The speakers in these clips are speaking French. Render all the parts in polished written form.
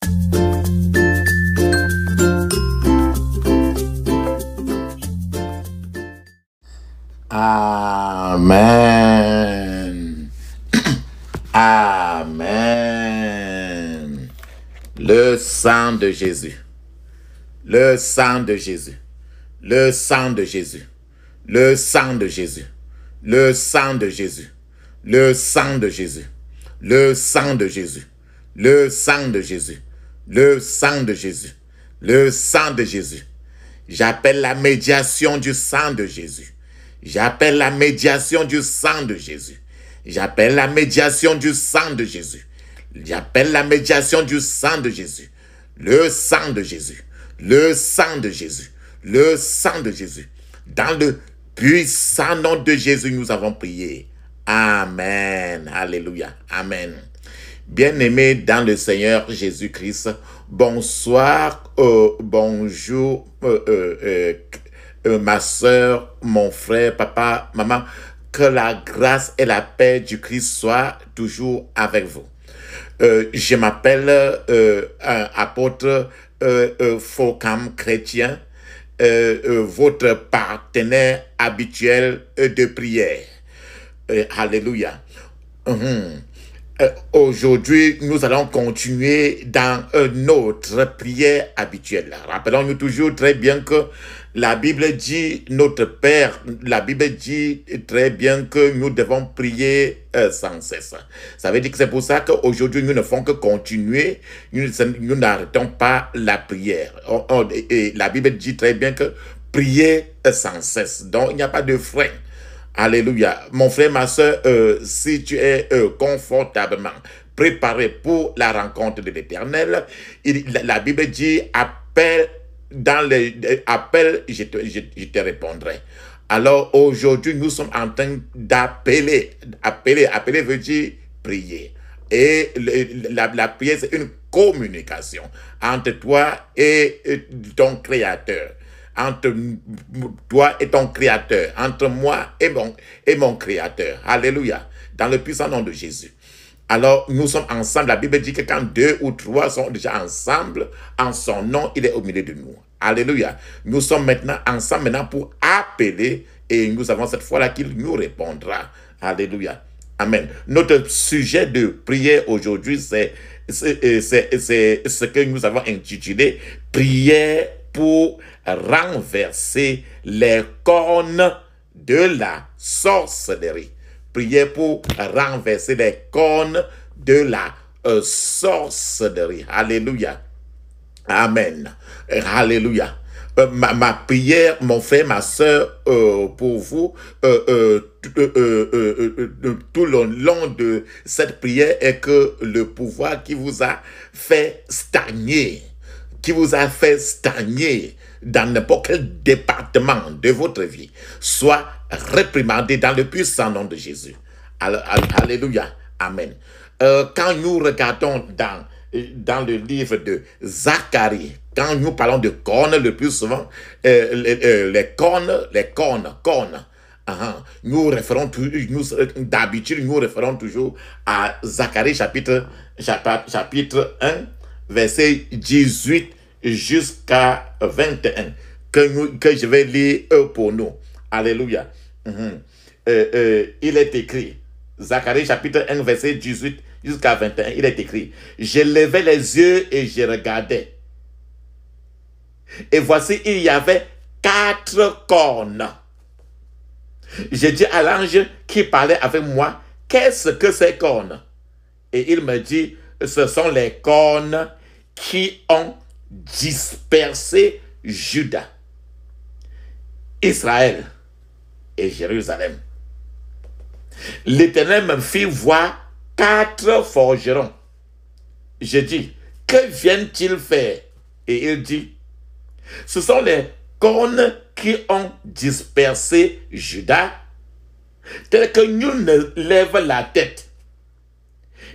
Amen. Amen. Le sang de Jésus. Le sang de Jésus. Le sang de Jésus. Le sang de Jésus. Le sang de Jésus. Le sang de Jésus. Le sang de Jésus. Le sang de Jésus. Le sang de Jésus. Le sang de Jésus. J'appelle la médiation du sang de Jésus. J'appelle la médiation du sang de Jésus. J'appelle la médiation du sang de Jésus. J'appelle la médiation du sang de Jésus. Le sang de Jésus. Le sang de Jésus. Le sang de Jésus. Dans le puissant nom de Jésus, nous avons prié. Amen. Alléluia. Amen. Bien-aimés dans le Seigneur Jésus-Christ, bonsoir, bonjour, ma soeur, mon frère, papa, maman, que la grâce et la paix du Christ soient toujours avec vous. Je m'appelle apôtre Focam Chrétien, votre partenaire habituel de prière. Alléluia. Aujourd'hui, nous allons continuer dans notre prière habituelle. Rappelons-nous toujours très bien que la Bible dit, notre Père, la Bible dit très bien que nous devons prier sans cesse. Ça veut dire que c'est pour ça qu'aujourd'hui, nous ne faisons que continuer, nous n'arrêtons pas la prière. Et la Bible dit très bien que prier sans cesse. Donc, il n'y a pas de frein. Alléluia. Mon frère, ma soeur, si tu es confortablement préparé pour la rencontre de l'Éternel, la Bible dit, appelle, je te répondrai. Alors aujourd'hui, nous sommes en train d'appeler. Appeler veut dire prier. Et la prière, c'est une communication entre toi et ton Créateur. Entre toi et ton Créateur, entre moi et mon Créateur. Alléluia. Dans le puissant nom de Jésus. Alors, nous sommes ensemble. La Bible dit que quand 2 ou 3 sont déjà ensemble, en son nom, il est au milieu de nous. Alléluia. Nous sommes maintenant ensemble pour appeler et nous avons cette foi-là qu'il nous répondra. Alléluia. Amen. Notre sujet de prière aujourd'hui, c'est ce que nous avons intitulé « Prière pour renverser les cornes de la sorcellerie. » Prière pour renverser les cornes de la sorcellerie. Alléluia. Amen. Alléluia. Ma prière, mon frère, ma soeur, pour vous, tout le long de cette prière est que le pouvoir qui vous a fait stagner, dans n'importe quel département de votre vie, soit réprimandé dans le puissant nom de Jésus. Alléluia. Amen. Quand nous regardons dans le livre de Zacharie, quand nous parlons de cornes, le plus souvent, les cornes. D'habitude, nous référons toujours à Zacharie chapitre 1, verset 18 jusqu'à 21, que je vais lire pour nous. Alléluia. Il est écrit, Zacharie chapitre 1, verset 18 jusqu'à 21, il est écrit, « Je levais les yeux et je regardais. Et voici, il y avait 4 cornes. Je dis à l'ange qui parlait avec moi, « Qu'est-ce que ces cornes ?» Et il me dit, « Ce sont les cornes qui ont dispersé Juda, Israël et Jérusalem. » L'Éternel me fit voir 4 forgerons. Je dis, « Que viennent-ils faire ?» Et il dit, « Ce sont les cornes qui ont dispersé Juda, tel que nul ne lève la tête.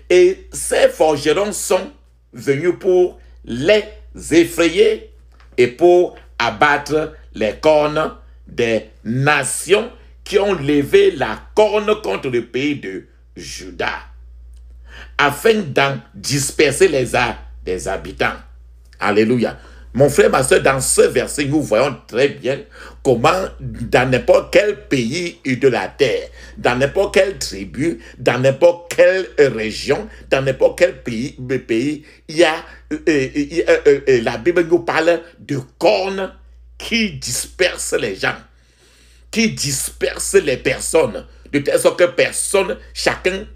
Et ces forgerons sont venus pour les effrayer et pour abattre les cornes des nations qui ont levé la corne contre le pays de Juda, afin d'en disperser les des habitants. Alléluia. Mon frère, ma soeur, dans ce verset, nous voyons très bien comment dans n'importe quel pays de la terre, dans n'importe quelle tribu, dans n'importe quelle région, dans n'importe quel pays, il y a, la Bible nous parle de cornes qui dispersent les gens, qui dispersent les personnes, de telle sorte que personne, chacun,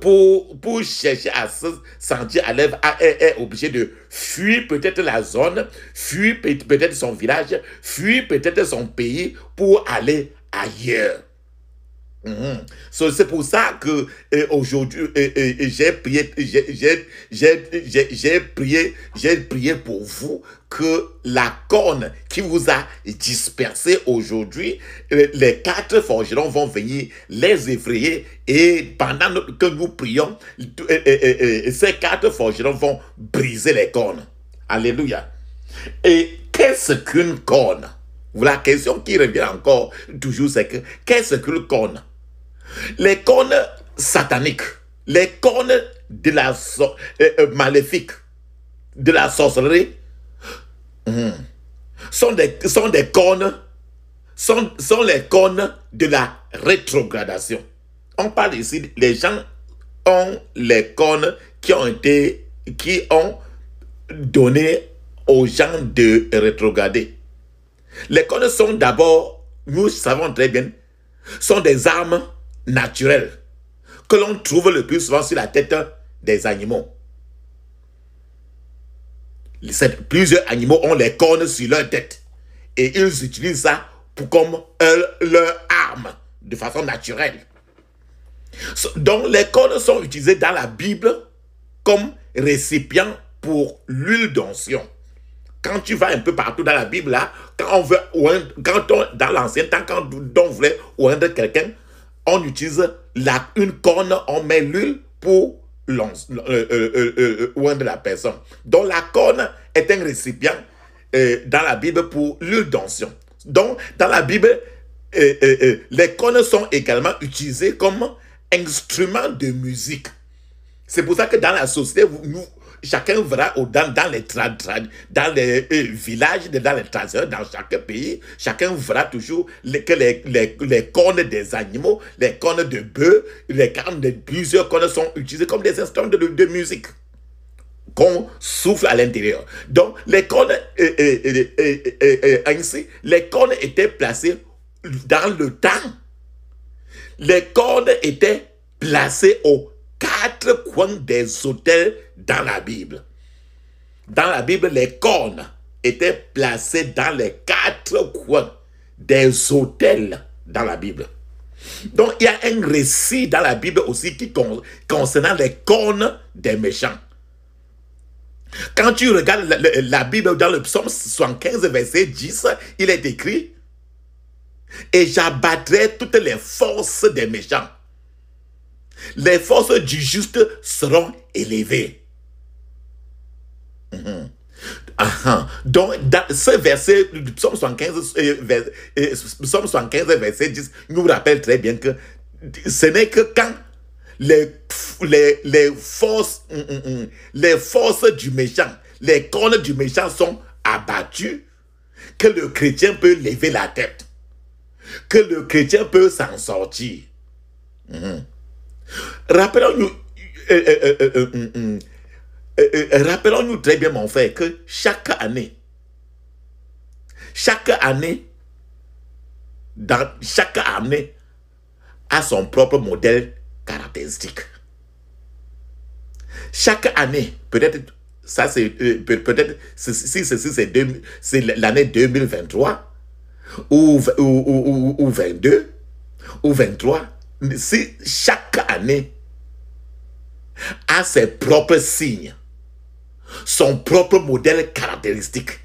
pour chercher à se sentir à l'aise, est obligé de fuir peut-être la zone, fuir peut-être son village, fuir peut-être son pays pour aller ailleurs. C'est pour ça que aujourd'hui j'ai prié pour vous que la corne qui vous a dispersé aujourd'hui, les 4 forgerons vont venir les effrayer et pendant que nous prions, ces 4 forgerons vont briser les cornes. Alléluia. Et qu'est-ce qu'une corne? La question qui revient encore toujours, c'est que qu'est-ce qu'une corne? Les cornes sataniques, les cornes de la maléfique, de la sorcellerie, sont des cornes, sont les cornes de la rétrogradation. On parle ici, les gens ont les cornes qui ont donné aux gens de rétrograder. Les cornes sont d'abord, nous savons très bien, sont des armes naturelles que l'on trouve le plus souvent sur la tête des animaux. Plusieurs animaux ont les cornes sur leur tête et ils utilisent ça comme leur arme de façon naturelle. Donc les cornes sont utilisées dans la Bible comme récipient pour l'huile d'onction. Quand tu vas un peu partout dans la Bible, là, dans l'ancien temps, quand on voulait oindre quelqu'un, on utilise une corne, on met l'huile pour oindre la personne. Donc la corne est un récipient dans la Bible pour l'huile d'onction. Donc dans la Bible, les cornes sont également utilisées comme instruments de musique. C'est pour ça que dans la société, chacun verra dans les villages, dans les traditions, dans chaque pays, chacun verra toujours que les cornes des animaux, les cornes de bœufs, les cornes de plusieurs cornes sont utilisées comme des instruments de musique qu'on souffle à l'intérieur. Donc, les cornes, ainsi, les cornes étaient placées dans le temps. Les cornes étaient placées aux 4 coins des autels dans la Bible. Dans la Bible, les cornes étaient placées dans les 4 coins des autels dans la Bible. Donc, il y a un récit dans la Bible aussi qui concernant les cornes des méchants. Quand tu regardes la Bible dans le psaume 75, verset 10, il est écrit « Et j'abattrai toutes les forces des méchants. Les forces du juste seront élevées. » Donc, dans ce verset du psaume 75, verset 10, nous rappelle très bien que ce n'est que quand les forces du méchant, les cornes du méchant sont abattues, que le chrétien peut lever la tête, que le chrétien peut s'en sortir. Rappelons-nous très bien, mon frère, que chaque année, chaque armée a son propre modèle caractéristique. Chaque année, peut-être, ça c'est peut-être si c'est l'année 2023 ou 22 ou 23, si chaque année a ses propres signes, son propre modèle caractéristique.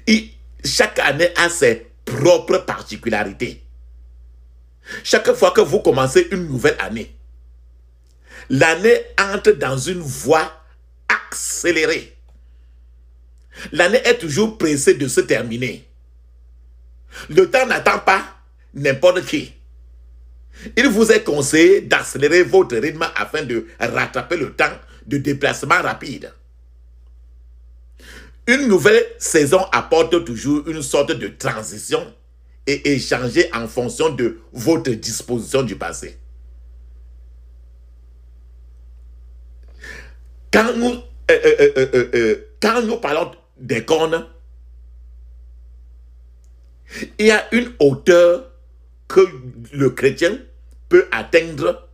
Et chaque année a ses propres particularités. Chaque fois que vous commencez une nouvelle année, l'année entre dans une voie accélérée. L'année est toujours pressée de se terminer. Le temps n'attend pas n'importe qui. Il vous est conseillé d'accélérer votre rythme afin de rattraper le temps de déplacement rapide. Une nouvelle saison apporte toujours une sorte de transition et est changée en fonction de votre disposition du passé. Quand nous parlons des cornes, il y a une hauteur que le chrétien peut atteindre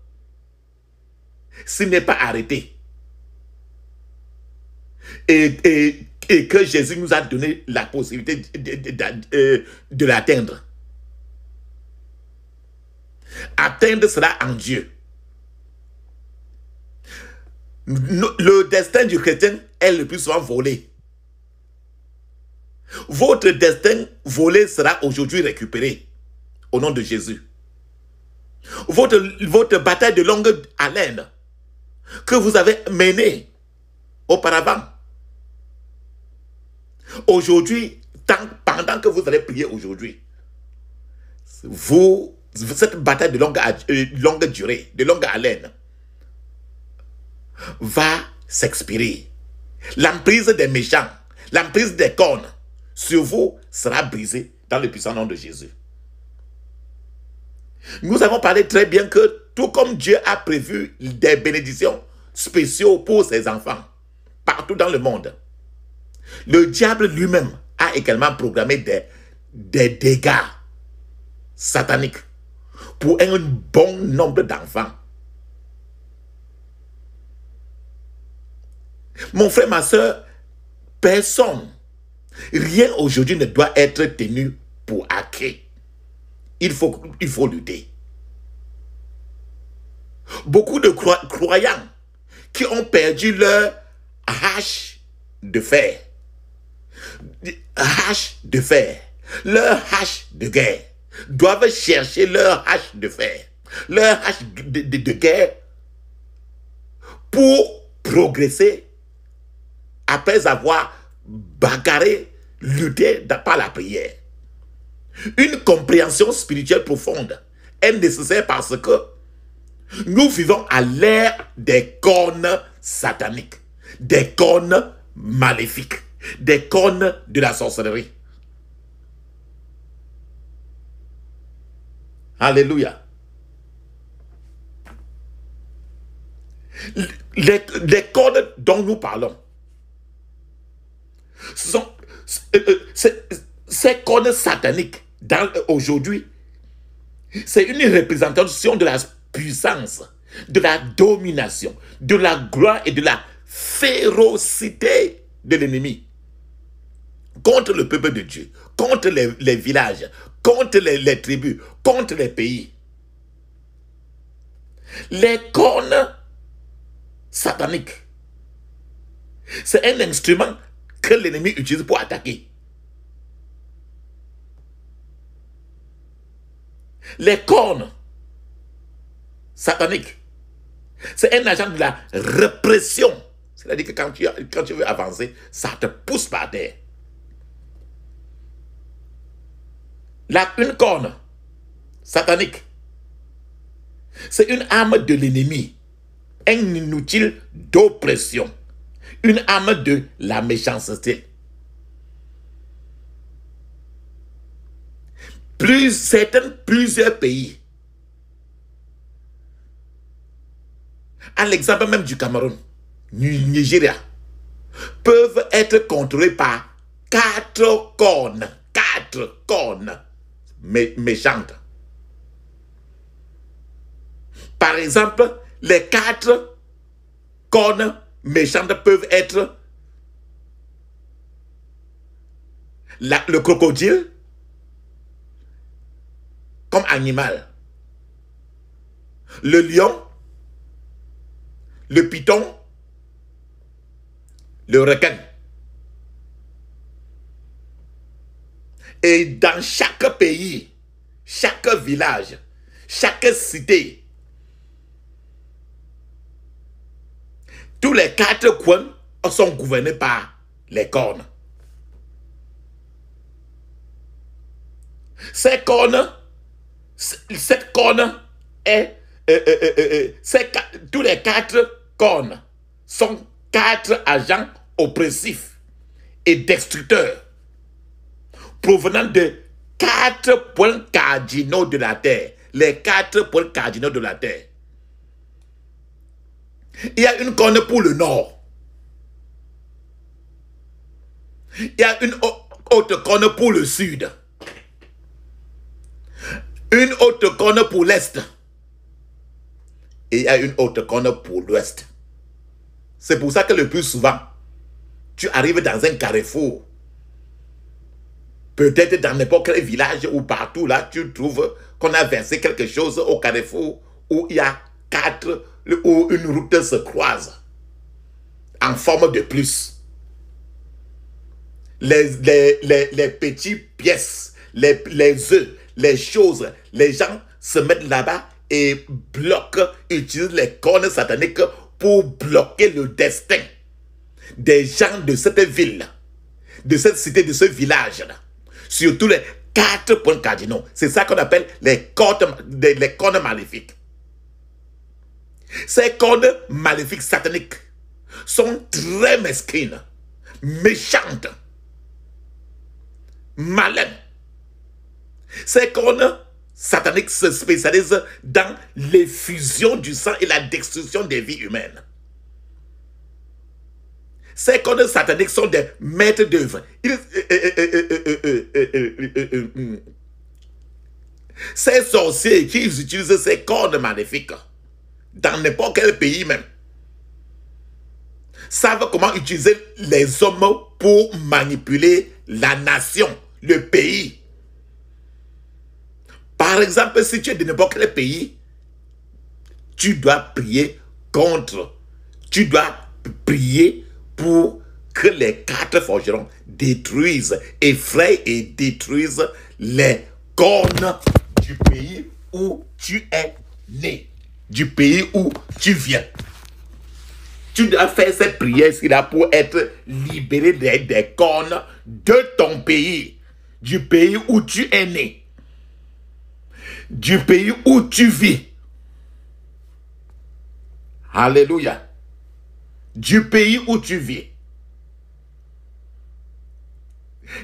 s'il n'est pas arrêté. Et que Jésus nous a donné la possibilité de l'atteindre. Atteindre cela en Dieu. Le destin du chrétien est le plus souvent volé. Votre destin volé sera aujourd'hui récupéré au nom de Jésus. Votre bataille de longue haleine que vous avez menée auparavant, aujourd'hui, pendant que vous allez prier aujourd'hui, cette bataille de longue durée, de longue haleine, va s'expirer. L'emprise des méchants, l'emprise des cornes sur vous sera brisée dans le puissant nom de Jésus. Nous avons parlé très bien que tout comme Dieu a prévu des bénédictions spéciaux pour ses enfants partout dans le monde, le diable lui-même a également programmé des dégâts sataniques pour un bon nombre d'enfants. Mon frère, ma soeur, personne, rien aujourd'hui ne doit être tenu pour acquis. Il faut lutter. Beaucoup de croyants qui ont perdu leur hache de fer, leur hache de guerre, doivent chercher leur hache de fer, leur hache de guerre pour progresser après avoir bagarré, lutté par la prière. Une compréhension spirituelle profonde est nécessaire parce que nous vivons à l'ère des cornes sataniques, des cornes maléfiques, des cornes de la sorcellerie. Alléluia. Les cornes dont nous parlons, ces cornes sataniques aujourd'hui, c'est une représentation de la puissance, de la domination, de la gloire et de la férocité de l'ennemi contre le peuple de Dieu, contre les villages, contre les tribus, contre les pays. Les cornes sataniques, c'est un instrument que l'ennemi utilise pour attaquer. Les cornes sataniques, c'est un agent de la répression. C'est-à-dire que quand tu veux avancer, ça te pousse par terre. Une corne satanique, c'est une arme de l'ennemi, un inutile d'oppression, une arme de la méchanceté. Plusieurs pays, à l'exemple même du Cameroun, Nigeria, peuvent être contrôlés par 4 cornes méchantes. Par exemple, les 4 cornes méchantes peuvent être le crocodile comme animal, le lion, le python, le requin. Et dans chaque pays, chaque village, chaque cité, tous les 4 coins sont gouvernés par les cornes. Cette corne est tous les 4 cornes sont 4 agents oppressifs et destructeurs provenant de 4 points cardinaux de la terre. Les 4 points cardinaux de la terre. Il y a une corne pour le nord. Il y a une autre corne pour le sud. Une autre corne pour l'est. Et il y a une autre corne pour l'ouest. C'est pour ça que le plus souvent, tu arrives dans un carrefour. Peut-être dans n'importe quel village ou partout là, tu trouves qu'on a versé quelque chose au carrefour où il y a 4, où une route se croise en forme de plus. Les petites pièces, les œufs, les choses, les gens se mettent là-bas et bloquent, utilisent les cornes sataniques pour bloquer le destin des gens de cette ville, de cette cité, de ce village-là. Surtout les 4 points cardinaux. C'est ça qu'on appelle les cornes maléfiques. Ces cornes maléfiques sataniques sont très mesquines, méchantes, malines. Ces cornes sataniques se spécialisent dans l'effusion du sang et la destruction des vies humaines. Ces cornes sataniques sont des maîtres d'œuvre. Ces sorciers qui utilisent ces cornes maléfiques, dans n'importe quel pays même, savent comment utiliser les hommes pour manipuler la nation, le pays. Par exemple, si tu es de n'importe quel pays, tu dois prier contre, tu dois prier pour que les 4 forgerons détruisent, effrayent et détruisent les cornes du pays où tu es né, du pays où tu viens. Tu dois faire cette prière-ci-là pour être libéré des cornes de ton pays, du pays où tu es né, du pays où tu vis. Alléluia. Du pays où tu vis.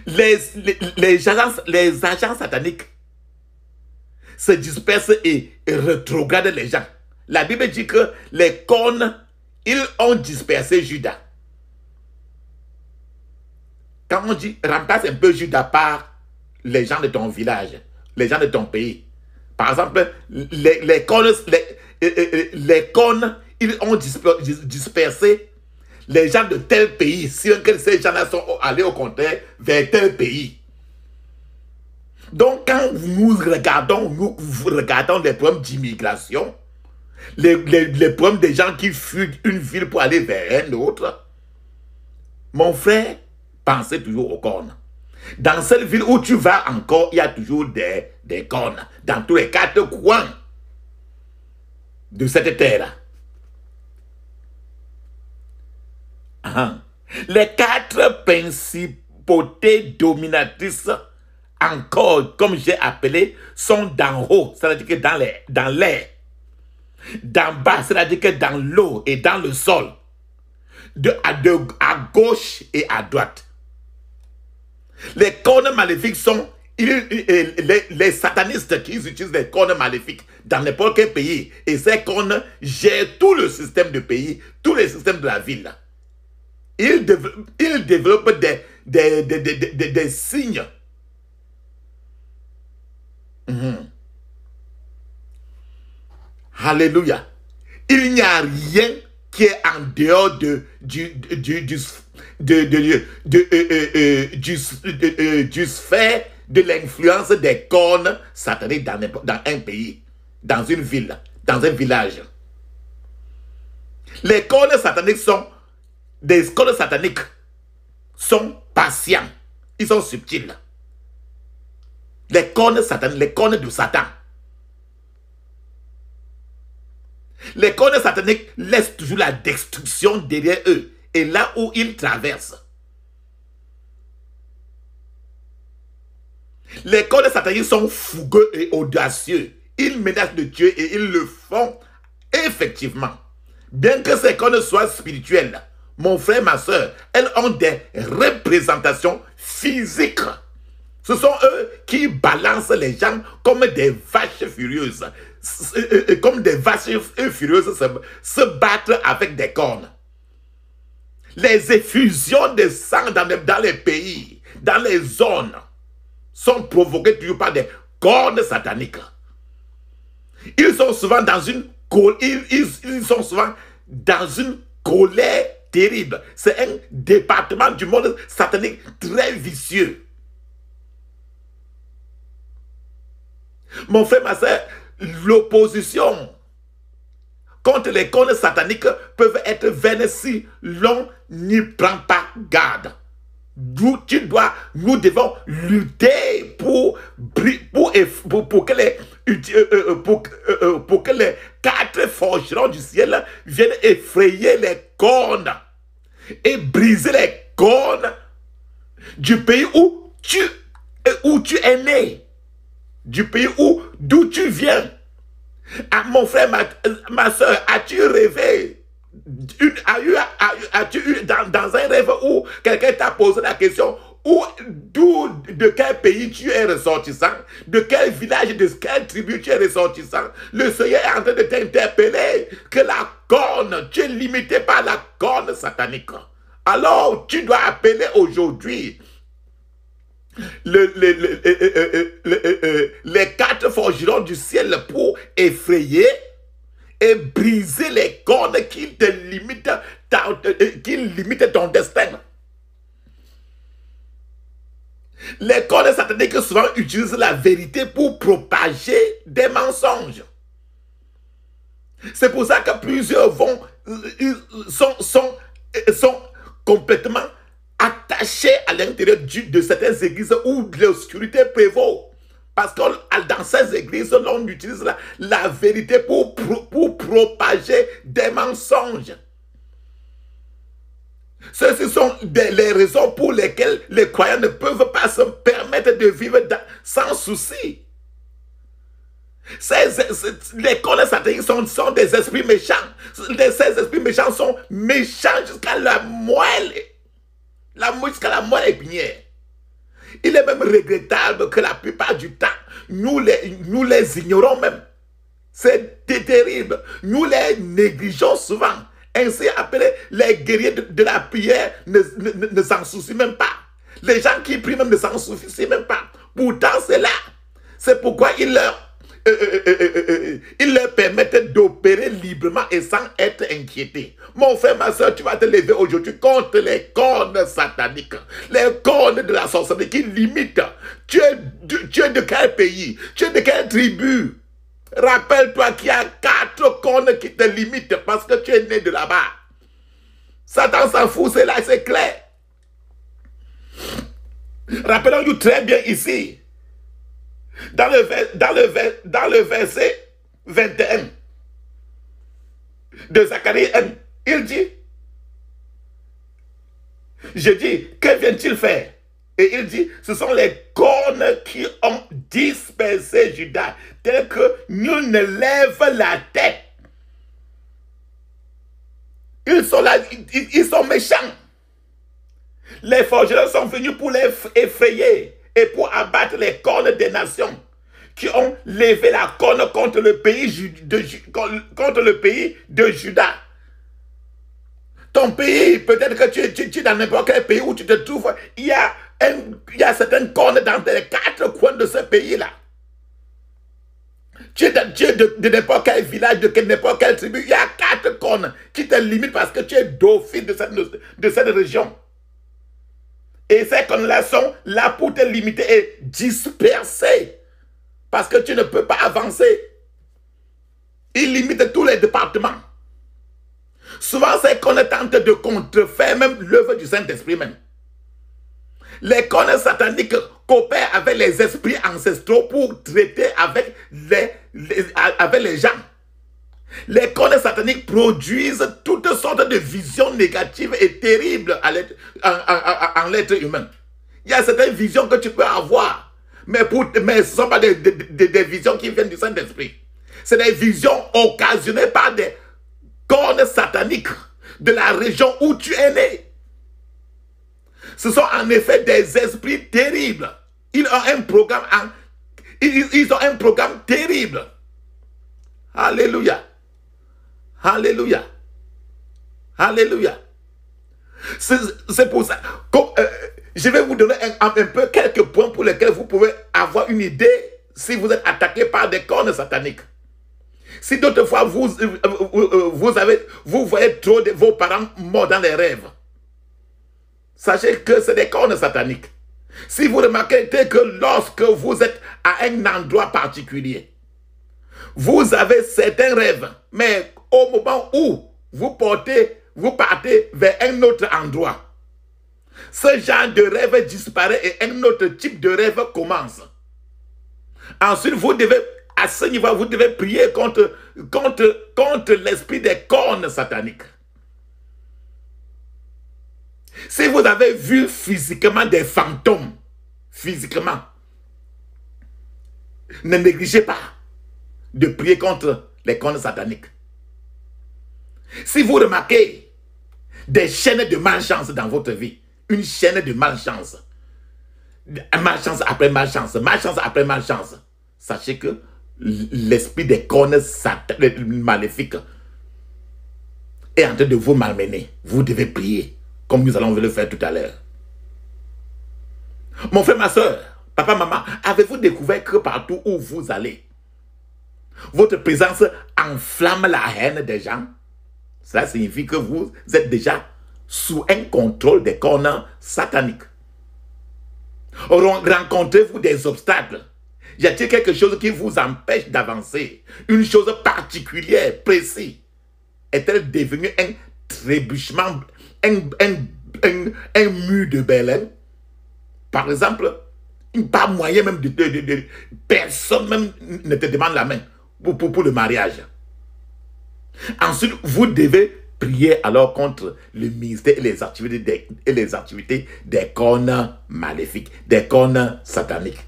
Les agents sataniques se dispersent et rétrogradent les gens. La Bible dit que les cornes, ils ont dispersé Judas. Quand on dit remplace un peu Judas par les gens de ton village, les gens de ton pays. Par exemple, les cornes, ils ont dispersé les gens de tel pays. Si ces gens-là sont allés au contraire vers tel pays. Donc, quand nous regardons les problèmes d'immigration, les problèmes des gens qui fuient une ville pour aller vers une autre, mon frère, pensez toujours aux cornes. Dans cette ville où tu vas encore, il y a toujours des cornes. Dans tous les 4 coins de cette terre. Les 4 principautés dominatrices, encore, comme j'ai appelé, sont d'en haut, c'est-à-dire que dans l'air. D'en bas, c'est-à-dire que dans l'eau et dans le sol. À gauche et à droite. Les cornes maléfiques sont les satanistes qui utilisent les cornes maléfiques dans n'importe quel pays. Et ces cornes gèrent tout le système du pays, tous les systèmes de la ville. Ils développent des signes. Alléluia. Il n'y a rien qui est en dehors du sphère de l'influence des cornes sataniques dans un pays, dans une ville, dans un village. Les cornes sataniques sont patients, ils sont subtils. Les cornes sataniques, les cornes de Satan. Les cornes sataniques laissent toujours la destruction derrière eux. Et là où ils traversent. Les cornes sataniques sont fougueux et audacieux. Ils menacent de Dieu et ils le font effectivement. bien que ces cornes soient spirituelles, mon frère, ma soeur, elles ont des représentations physiques. Ce sont eux qui balancent les gens comme des vaches furieuses. Comme des vaches furieuses se battent avec des cornes. Les effusions de sang dans les pays, dans les zones, sont provoquées toujours par des cornes sataniques. Ils sont souvent dans une colère terrible. C'est un département du monde satanique très vicieux. Mon frère, ma soeur, l'opposition contre les cornes sataniques peuvent être vaines si l'on n'y prend pas garde. Nous devons lutter pour que les 4 forgerons du ciel viennent effrayer les cornes et briser les cornes du pays où tu es né, du pays d'où tu viens. Ah, mon frère, ma soeur, as-tu rêvé? As-tu eu dans un rêve où quelqu'un t'a posé la question de quel pays tu es ressortissant, de quel village, de quelle tribu tu es ressortissant? Le Seigneur est en train de t'interpeller que la corne, tu es limité par la corne satanique. Alors tu dois appeler aujourd'hui les 4 forgerons du ciel pour effrayer et briser les cornes qui te limitent, qui limitent ton destin. Les cornes sataniques souvent utilisent la vérité pour propager des mensonges. C'est pour ça que plusieurs sont complètement attachés à l'intérieur de certaines églises où l'obscurité prévaut. Parce que dans ces églises, on utilise la vérité pour propager des mensonges. Ceci sont les raisons pour lesquelles les croyants ne peuvent pas se permettre de vivre sans souci. Les cornes sataniques sont des esprits méchants. Ces esprits méchants sont méchants jusqu'à la moelle. Jusqu'à la moelle épinière. Il est même regrettable que la plupart du temps, nous les ignorons même. C'est terrible. Nous les négligeons souvent. Ainsi appelés les guerriers de la prière ne s'en soucient même pas. Les gens qui prient même ne s'en soucient même pas. Pourtant, c'est là. C'est pourquoi ils leur permettent d'opérer librement et sans être inquiétés. Mon frère, ma soeur, tu vas te lever aujourd'hui contre les cornes sataniques, les cornes de la sorcellerie qui limitent. Tu es de quel pays? Tu es de quelle tribu? Rappelle-toi qu'il y a 4 cornes qui te limitent parce que tu es né de là-bas. Satan s'en fout, c'est là, c'est clair. Rappelons-nous très bien ici. Dans le verset 21 de Zacharie 1, il dit, je dis, que vient-il faire? Et il dit, ce sont les cornes qui ont dispersé Judas, tel que nul ne lève la tête. Ils sont là, ils sont méchants. Les forgerons sont venus pour les effrayer et pour abattre les cornes des nations qui ont levé la corne contre le pays de Juda. Ton pays, peut-être que tu es dans n'importe quel pays où tu te trouves, il y a certaines cornes dans les 4 coins de ce pays-là. Tu es de n'importe quel village, de n'importe quelle tribu, il y a 4 cornes qui te limitent parce que tu es dauphine de cette région. Et ces cornes-là sont là pour te limiter et disperser. Parce que tu ne peux pas avancer. Ils limitent tous les départements. Souvent, ces cornes tentent de contrefaire même l'œuvre du Saint-Esprit même. Les cornes sataniques coopèrent avec les esprits ancestraux pour traiter avec les gens. Les cornes sataniques produisent toutes sortes de visions négatives et terribles en l'être humain. Il y a certaines visions que tu peux avoir, mais ce ne sont pas des visions qui viennent du Saint-Esprit. C'est des visions occasionnées par des cornes sataniques de la région où tu es né. Ce sont en effet des esprits terribles. Ils ont un programme, ils ont un programme terrible. Alléluia. Alléluia. Alléluia. C'est pour ça que je vais vous donner un peu quelques points pour lesquels vous pouvez avoir une idée si vous êtes attaqué par des cornes sataniques. Si d'autres fois vous voyez trop de vos parents morts dans les rêves, sachez que c'est des cornes sataniques. Si vous remarquez que lorsque vous êtes à un endroit particulier, vous avez certains rêves, mais au moment où vous partez vers un autre endroit, ce genre de rêve disparaît et un autre type de rêve commence. Ensuite, vous devez, à ce niveau, vous devez prier contre l'esprit des cornes sataniques. Si vous avez vu physiquement des fantômes, physiquement, ne négligez pas de prier contre les cornes sataniques. Si vous remarquez des chaînes de malchance dans votre vie, une chaîne de malchance, malchance après malchance, malchance après malchance, sachez que l'esprit des cornes maléfiques est en train de vous malmener. Vous devez prier, comme nous allons le faire tout à l'heure. Mon frère, ma soeur, papa, maman, avez-vous découvert que partout où vous allez, votre présence enflamme la haine des gens? Cela signifie que vous êtes déjà sous un contrôle des cornes sataniques. Rencontrez-vous des obstacles? Y a-t-il quelque chose qui vous empêche d'avancer? Une chose particulière, précise? Est-elle devenue un trébuchement, un mur de Berlin? Par exemple, pas moyen même de personne même ne te demande la main pour le mariage. Ensuite, vous devez prier alors contre le ministère et les activités des cornes maléfiques, des cornes sataniques.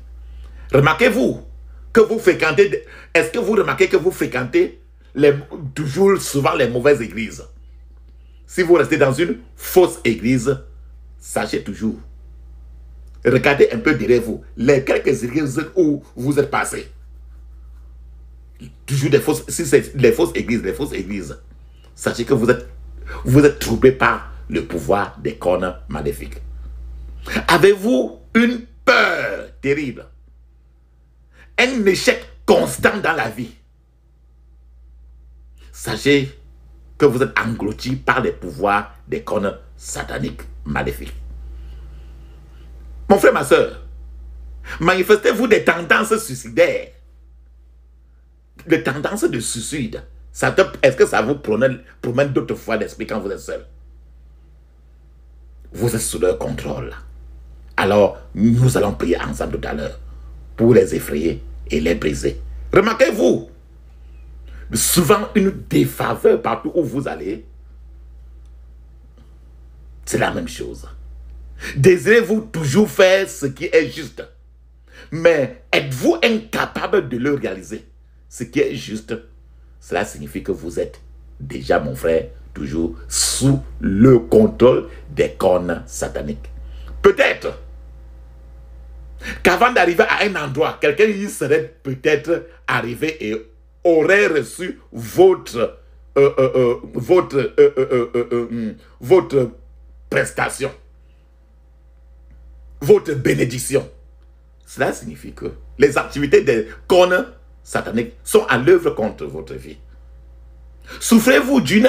Remarquez-vous que vous fréquentez, est-ce que vous remarquez que vous fréquentez toujours souvent les mauvaises églises? Si vous restez dans une fausse église, sachez toujours, regardez un peu derrière vous, les quelques églises où vous êtes passés. Toujours des fausses, si c'est les fausses églises, sachez que vous êtes troublé par le pouvoir des cornes maléfiques. Avez-vous une peur terrible? Un échec constant dans la vie? Sachez que vous êtes englouti par les pouvoirs des cornes sataniques maléfiques. Mon frère, ma soeur, manifestez-vous des tendances suicidaires, des tendances de suicide. Est-ce que ça vous promène d'autres fois d'esprit quand vous êtes seul? Vous êtes sous leur contrôle. Alors, nous allons prier ensemble tout à l'heure pour les effrayer et les briser. Remarquez-vous, souvent une défaveur partout où vous allez, c'est la même chose. Désirez-vous toujours faire ce qui est juste, mais êtes-vous incapable de le réaliser? Ce qui est juste, cela signifie que vous êtes déjà, mon frère, toujours sous le contrôle des cornes sataniques. Peut-être qu'avant d'arriver à un endroit, quelqu'un y serait peut-être arrivé et aurait reçu votre prestation, votre bénédiction. Cela signifie que les activités des cornes sataniques sont à l'œuvre contre votre vie. Souffrez-vous d'une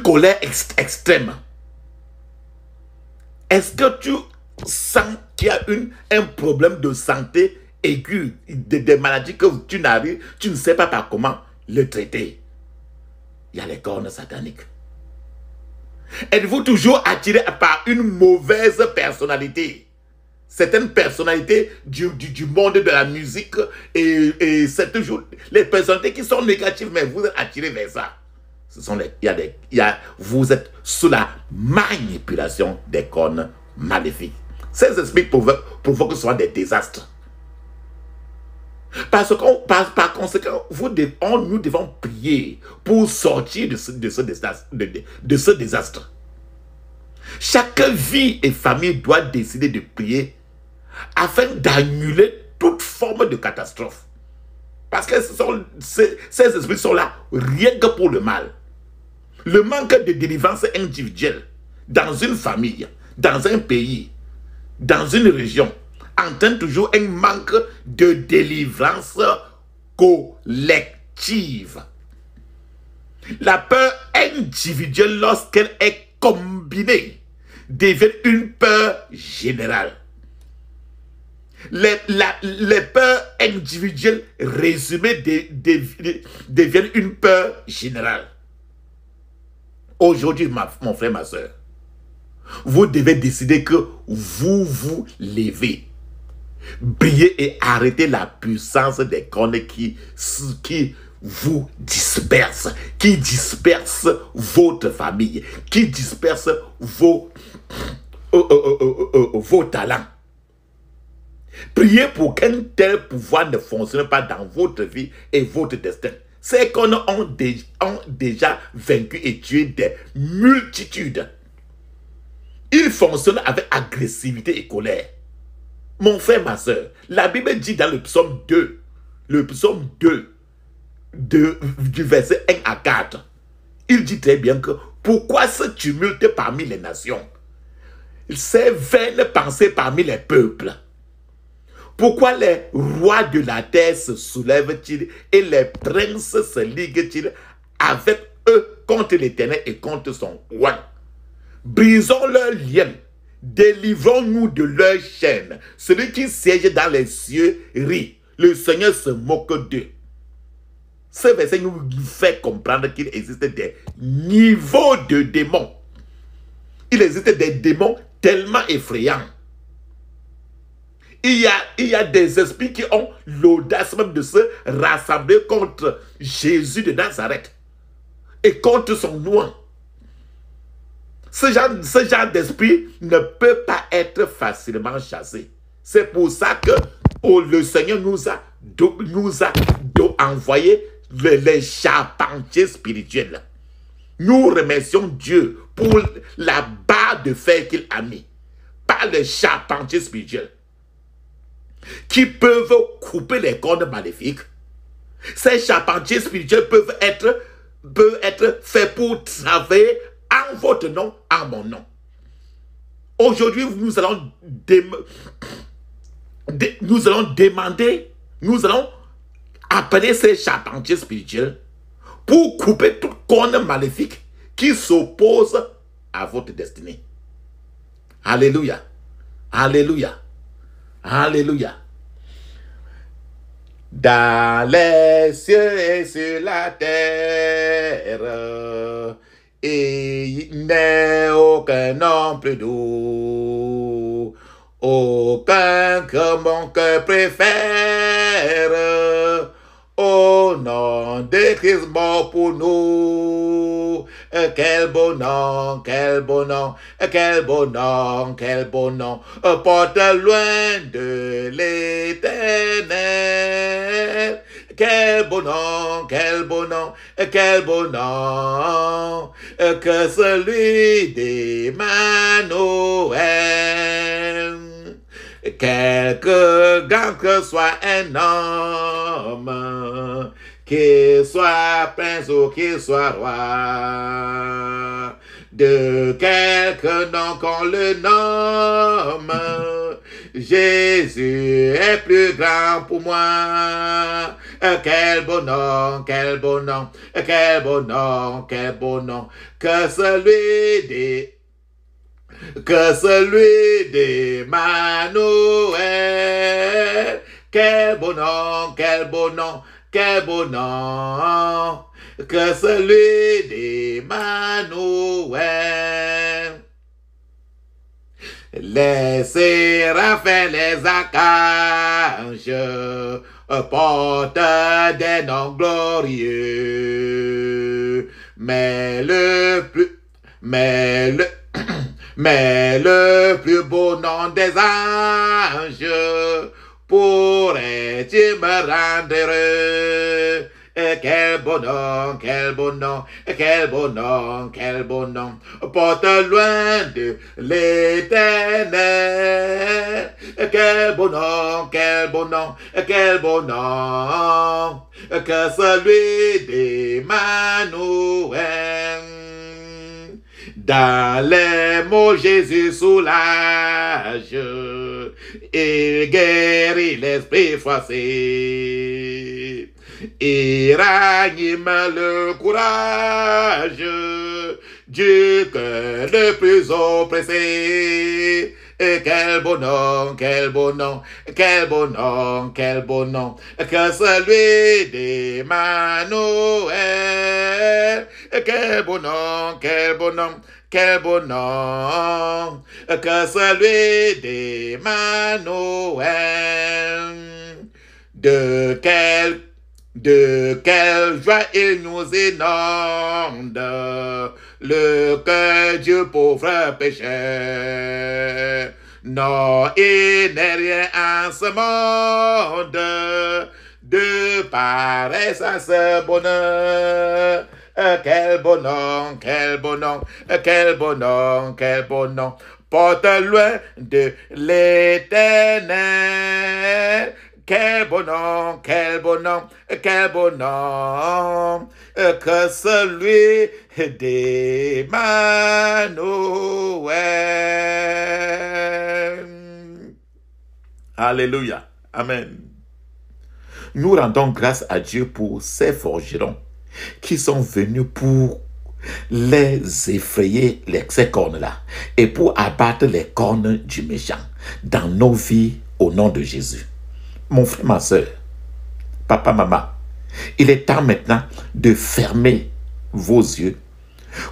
colère extrême? Est-ce que tu sens qu'il y a un problème de santé aigu, des maladies que tu ne sais pas par comment le traiter? Il y a les cornes sataniques. Êtes-vous toujours attiré par une mauvaise personnalité? Certaines personnalités du monde de la musique, et c'est toujours les personnalités qui sont négatives, mais vous êtes attiré vers ça. Vous êtes sous la manipulation des cornes maléfiques. Ces esprits provoquent souvent des désastres. Par conséquent, nous devons prier pour sortir de ce désastre. Chaque vie et famille doit décider de prier afin d'annuler toute forme de catastrophe. Parce que ces esprits sont là rien que pour le mal. Le manque de délivrance individuelle dans une famille, dans un pays, dans une région, entraîne toujours un manque de délivrance collective. La peur individuelle, lorsqu'elle est combinée, devient une peur générale. Les peurs individuelles résumées deviennent une peur générale. Aujourd'hui, mon frère, ma soeur, vous devez décider que vous levez. Brillez et arrêtez la puissance des cornes qui vous dispersent, qui dispersent votre famille, qui dispersent vos talents. Priez pour qu'un tel pouvoir ne fonctionne pas dans votre vie et votre destin. Ces cornes ont déjà vaincu et tué des multitudes. Ils fonctionnent avec agressivité et colère. Mon frère, ma soeur, la Bible dit dans le psaume 2, du verset 1 à 4, il dit très bien que pourquoi ce tumulte parmi les nations, ces vaines pensées parmi les peuples? Pourquoi les rois de la terre se soulèvent-ils et les princes se liguent-ils avec eux contre l'Éternel et contre son roi? Brisons leurs liens, délivrons-nous de leurs chaînes. Celui qui siège dans les cieux rit, le Seigneur se moque d'eux. Ce verset nous fait comprendre qu'il existe des niveaux de démons. Il existe des démons tellement effrayants. Il y a des esprits qui ont l'audace même de se rassembler contre Jésus de Nazareth et contre son nom. Ce genre d'esprit ne peut pas être facilement chassé. C'est pour ça que le Seigneur nous a envoyé les charpentiers spirituels. Nous remercions Dieu pour la barre de fer qu'il a mis par les charpentiers spirituels qui peuvent couper les cordes maléfiques. Ces charpentiers spirituels peuvent être faits pour travailler en votre nom, en mon nom. Aujourd'hui, nous allons appeler ces charpentiers spirituels pour couper toute corne maléfique qui s'oppose à votre destinée. Alléluia. Alléluia. Alléluia. Dans les cieux et sur la terre, il n'est aucun nom plus doux, aucun que mon cœur préfère, au nom de Christ mort pour nous. Quel beau nom, quel beau nom, quel beau nom, quel beau nom, porte loin de l'Éternel. Quel beau nom, quel beau nom, quel beau nom, que celui d'Emmanuel. Quelque grand que soit un homme, qu'il soit prince ou qu'il soit roi, de quelque nom qu'on le nomme, Jésus est plus grand pour moi. Quel beau nom, quel beau nom, quel beau nom, quel beau nom, que celui d'Emmanuel. Quel beau nom, quel beau nom, quel beau nom, que celui d'Emmanuel. Les séraphins, les archanges portent des noms glorieux, mais le plus beau nom des anges pourrait-il tu me rends heureux. Quel bon nom, quel bon nom, quel bon nom, quel bon nom. Porte loin de l'Éternel. Quel bon nom, quel bon nom, quel bon nom. Que celui d'Emmanuel. Dans les mots, Jésus soulage et guérit l'esprit froissé. Il ranime le courage du cœur le plus oppressé. Et quel bon nom, quel bon nom, quel bon nom, quel bon nom, que celui d'Emmanuel. Quel bon nom, quel bon nom, quel bon nom, que celui d'Emmanuel. De quelle joie il nous inonde le cœur du pauvre pécheur. Non, il n'est rien en ce monde de pareil à ce bonheur. Quel bon nom, quel bon nom, quel bon nom, quel bon nom. Porte loin de l'Éternel. Quel bon nom, quel bon nom, quel bon nom, que celui d'Emmanuel. Alléluia. Amen. Nous rendons grâce à Dieu pour ces forgerons qui sont venus pour les effrayer, ces cornes-là, et pour abattre les cornes du méchant dans nos vies au nom de Jésus. Mon frère, ma soeur, papa, maman, il est temps maintenant de fermer vos yeux,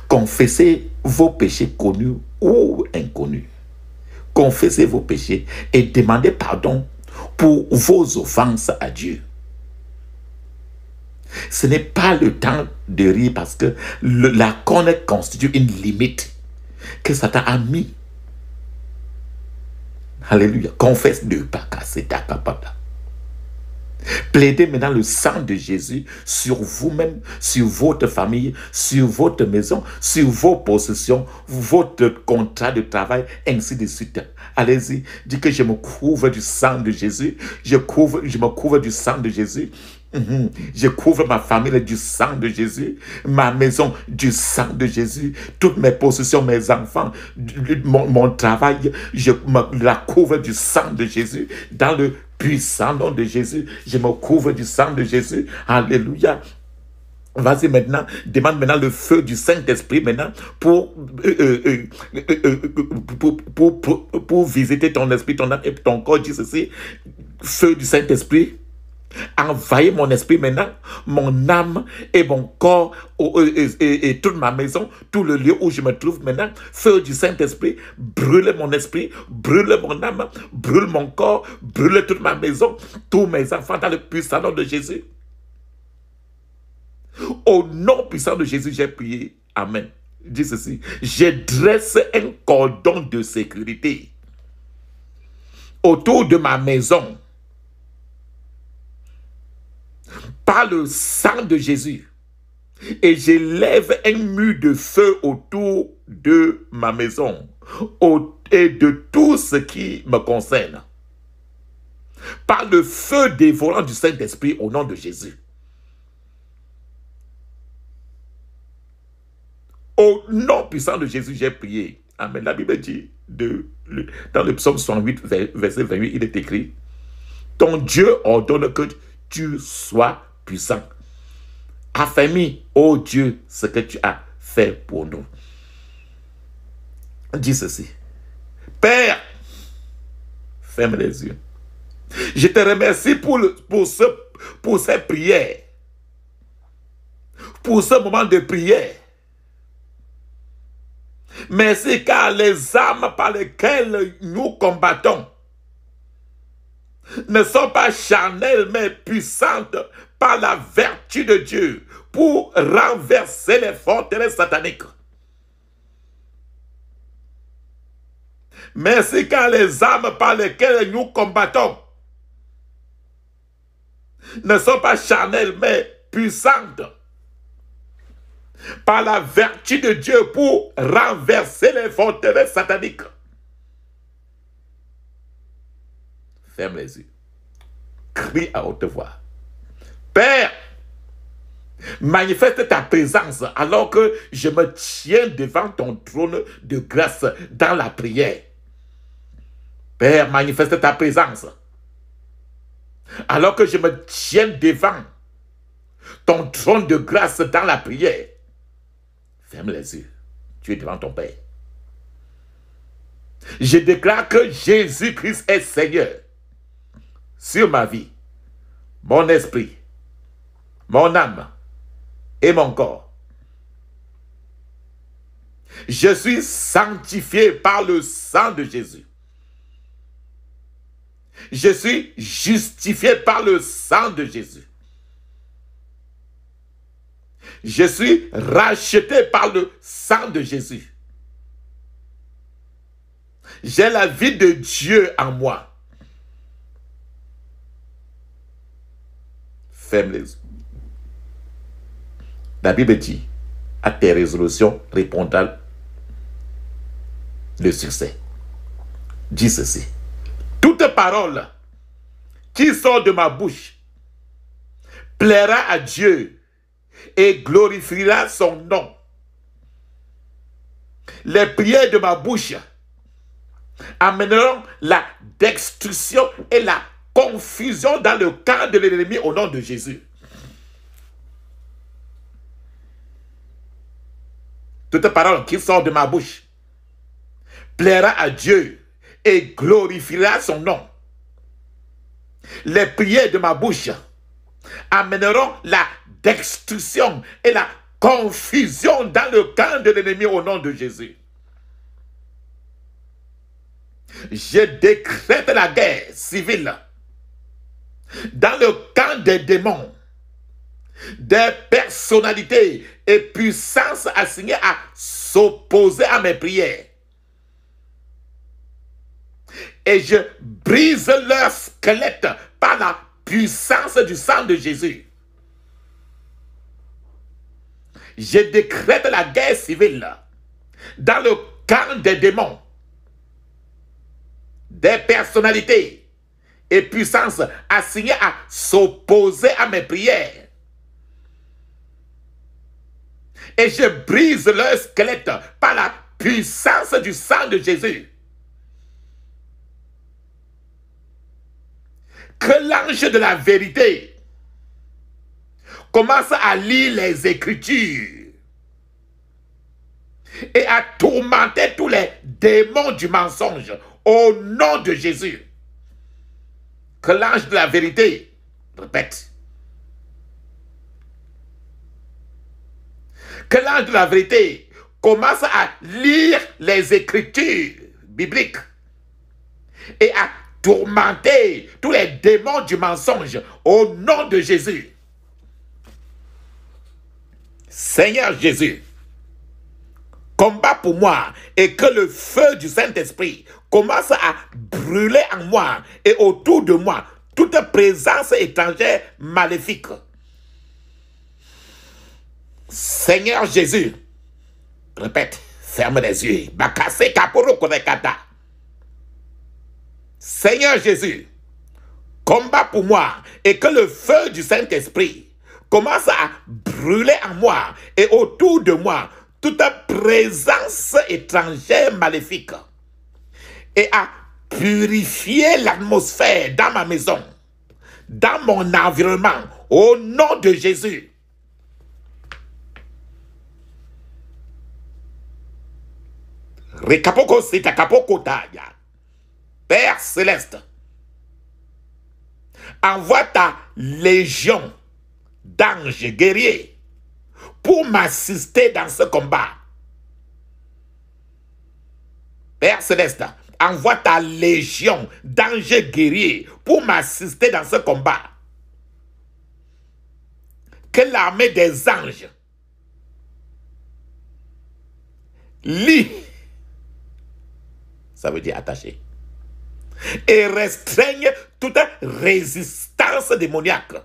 confesser vos péchés connus ou inconnus. Confessez vos péchés et demandez pardon pour vos offenses à Dieu. Ce n'est pas le temps de rire parce que la corne constitue une limite que Satan a mis. Alléluia. Confesse de pas casser ta capable. Plaidez maintenant le sang de Jésus sur vous-même, sur votre famille, sur votre maison, sur vos possessions, votre contrat de travail, ainsi de suite. Allez-y, dites que je me couvre du sang de Jésus, je me couvre du sang de Jésus. Je couvre ma famille du sang de Jésus, ma maison du sang de Jésus, toutes mes possessions, mes enfants, mon travail, je la couvre du sang de Jésus. Dans le puissant nom de Jésus, je me couvre du sang de Jésus. Alléluia. Vas-y maintenant, demande maintenant le feu du Saint-Esprit maintenant pour visiter ton esprit, ton âme et ton corps. Dis ceci, feu du Saint-Esprit. Envahis mon esprit maintenant, mon âme et mon corps et toute ma maison, tout le lieu où je me trouve maintenant. Feu du Saint-Esprit, brûle mon esprit, brûle mon âme, brûle mon corps, brûle toute ma maison, tous mes enfants dans le puissant nom de Jésus. Au nom puissant de Jésus, j'ai prié. Amen. Dis ceci, je dresse un cordon de sécurité autour de ma maison. Par le sang de Jésus, et j'élève un mur de feu autour de ma maison et de tout ce qui me concerne. Par le feu dévorant du Saint-Esprit au nom de Jésus. Au nom puissant de Jésus, j'ai prié. Amen. La Bible dit, dans le psaume 108, verset 28, il est écrit, ton Dieu ordonne que tu sois puissant. Affermis, ô Dieu, ce que tu as fait pour nous. Dis ceci. Père, ferme les yeux. Je te remercie pour ces prières. Pour ce moment de prière. Merci car les armes par lesquelles nous combattons ne sont pas charnelles mais puissantes par la vertu de Dieu pour renverser les forteresses sataniques. Merci car les armes par lesquelles nous combattons ne sont pas charnelles, mais puissantes par la vertu de Dieu pour renverser les forteresses sataniques. Ferme les yeux. Crie à haute voix. Père, manifeste ta présence alors que je me tiens devant ton trône de grâce dans la prière. Père, manifeste ta présence alors que je me tiens devant ton trône de grâce dans la prière. Ferme les yeux. Tu es devant ton Père. Je déclare que Jésus-Christ est Seigneur sur ma vie, mon esprit, mon âme et mon corps. Je suis sanctifié par le sang de Jésus. Je suis justifié par le sang de Jésus. Je suis racheté par le sang de Jésus. J'ai la vie de Dieu en moi. Ferme les yeux. La Bible dit, à tes résolutions répondra le succès. Dis ceci. Toute parole qui sort de ma bouche plaira à Dieu et glorifiera son nom. Les prières de ma bouche amèneront la destruction et la confusion dans le camp de l'ennemi au nom de Jésus. Toute parole qui sort de ma bouche plaira à Dieu et glorifiera son nom. Les prières de ma bouche amèneront la destruction et la confusion dans le camp de l'ennemi au nom de Jésus. Je décrète la guerre civile dans le camp des démons, des personnalités et puissances assignées à s'opposer à mes prières. Et je brise leur squelette par la puissance du sang de Jésus. Je décrète la guerre civile dans le camp des démons, des personnalités et puissances assignées à s'opposer à mes prières. Et je brise leur squelette par la puissance du sang de Jésus. Que l'ange de la vérité commence à lire les Écritures et à tourmenter tous les démons du mensonge au nom de Jésus. Que l'ange de la vérité, répète, que l'ange de la vérité commence à lire les Écritures bibliques et à tourmenter tous les démons du mensonge au nom de Jésus. Seigneur Jésus, combat pour moi et que le feu du Saint-Esprit commence à brûler en moi et autour de moi toute présence étrangère maléfique. Seigneur Jésus, répète, ferme les yeux. Seigneur Jésus, combat pour moi et que le feu du Saint-Esprit commence à brûler en moi et autour de moi toute présence étrangère maléfique et à purifier l'atmosphère dans ma maison, dans mon environnement, au nom de Jésus. Père céleste, envoie ta légion d'anges guerriers pour m'assister dans ce combat. Père céleste, envoie ta légion d'anges guerriers pour m'assister dans ce combat. Que l'armée des anges lie, ça veut dire attaché, et restreigne toute résistance démoniaque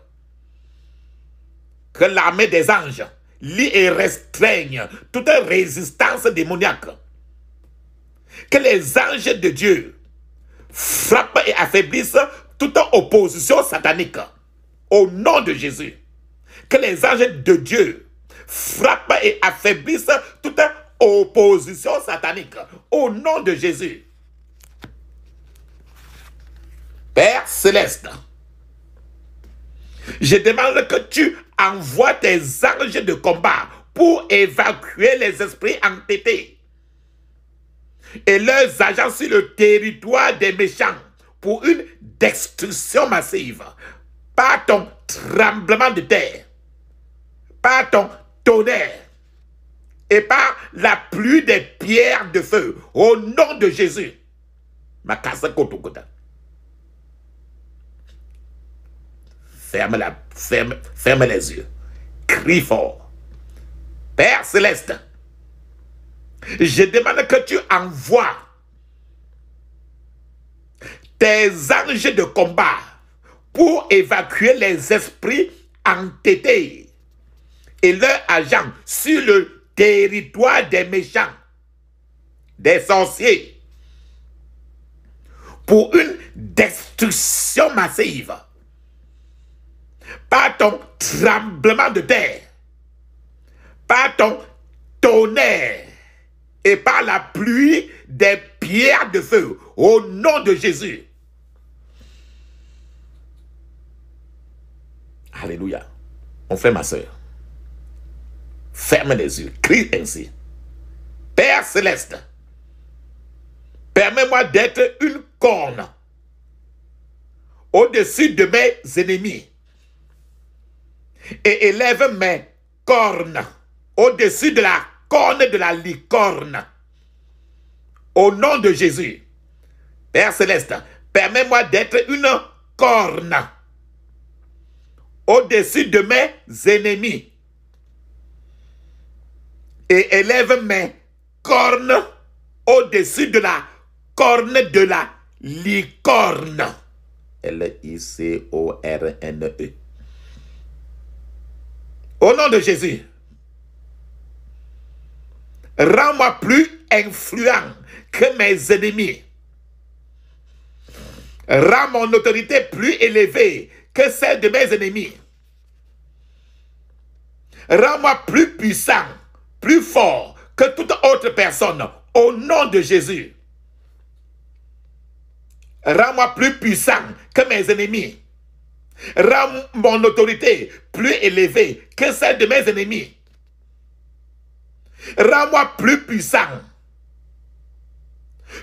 que l'armée des anges lie et restreigne toute résistance démoniaque. Que les anges de Dieu frappent et affaiblissent toute opposition satanique. Au nom de Jésus. Que les anges de Dieu frappent et affaiblissent toute opposition satanique. Au nom de Jésus. Père céleste, je demande que tu envoies tes anges de combat pour évacuer les esprits entêtés et leurs agents sur le territoire des méchants pour une destruction massive par ton tremblement de terre, par ton tonnerre et par la pluie des pierres de feu au nom de Jésus. Ferme les yeux. Crie fort. Père céleste, je demande que tu envoies tes anges de combat pour évacuer les esprits entêtés et leurs agents sur le territoire des méchants, des sorciers, pour une destruction massive par ton tremblement de terre, par ton tonnerre et par la pluie des pierres de feu, au nom de Jésus. Alléluia. Mon frère, ma soeur, ferme les yeux, crie ainsi. Père céleste, permets-moi d'être une corne au-dessus de mes ennemis et élève mes cornes au-dessus de la corne de la licorne. Au nom de Jésus. Père céleste, permets-moi d'être une corne au-dessus de mes ennemis et élève mes cornes au-dessus de la corne de la licorne. Licorne. Au nom de Jésus, rends-moi plus influent que mes ennemis. Rends mon autorité plus élevée que celle de mes ennemis. Rends-moi plus puissant, plus fort que toute autre personne. Au nom de Jésus. Rends-moi plus puissant que mes ennemis. Rends mon autorité plus élevée que celle de mes ennemis. Rends-moi plus puissant,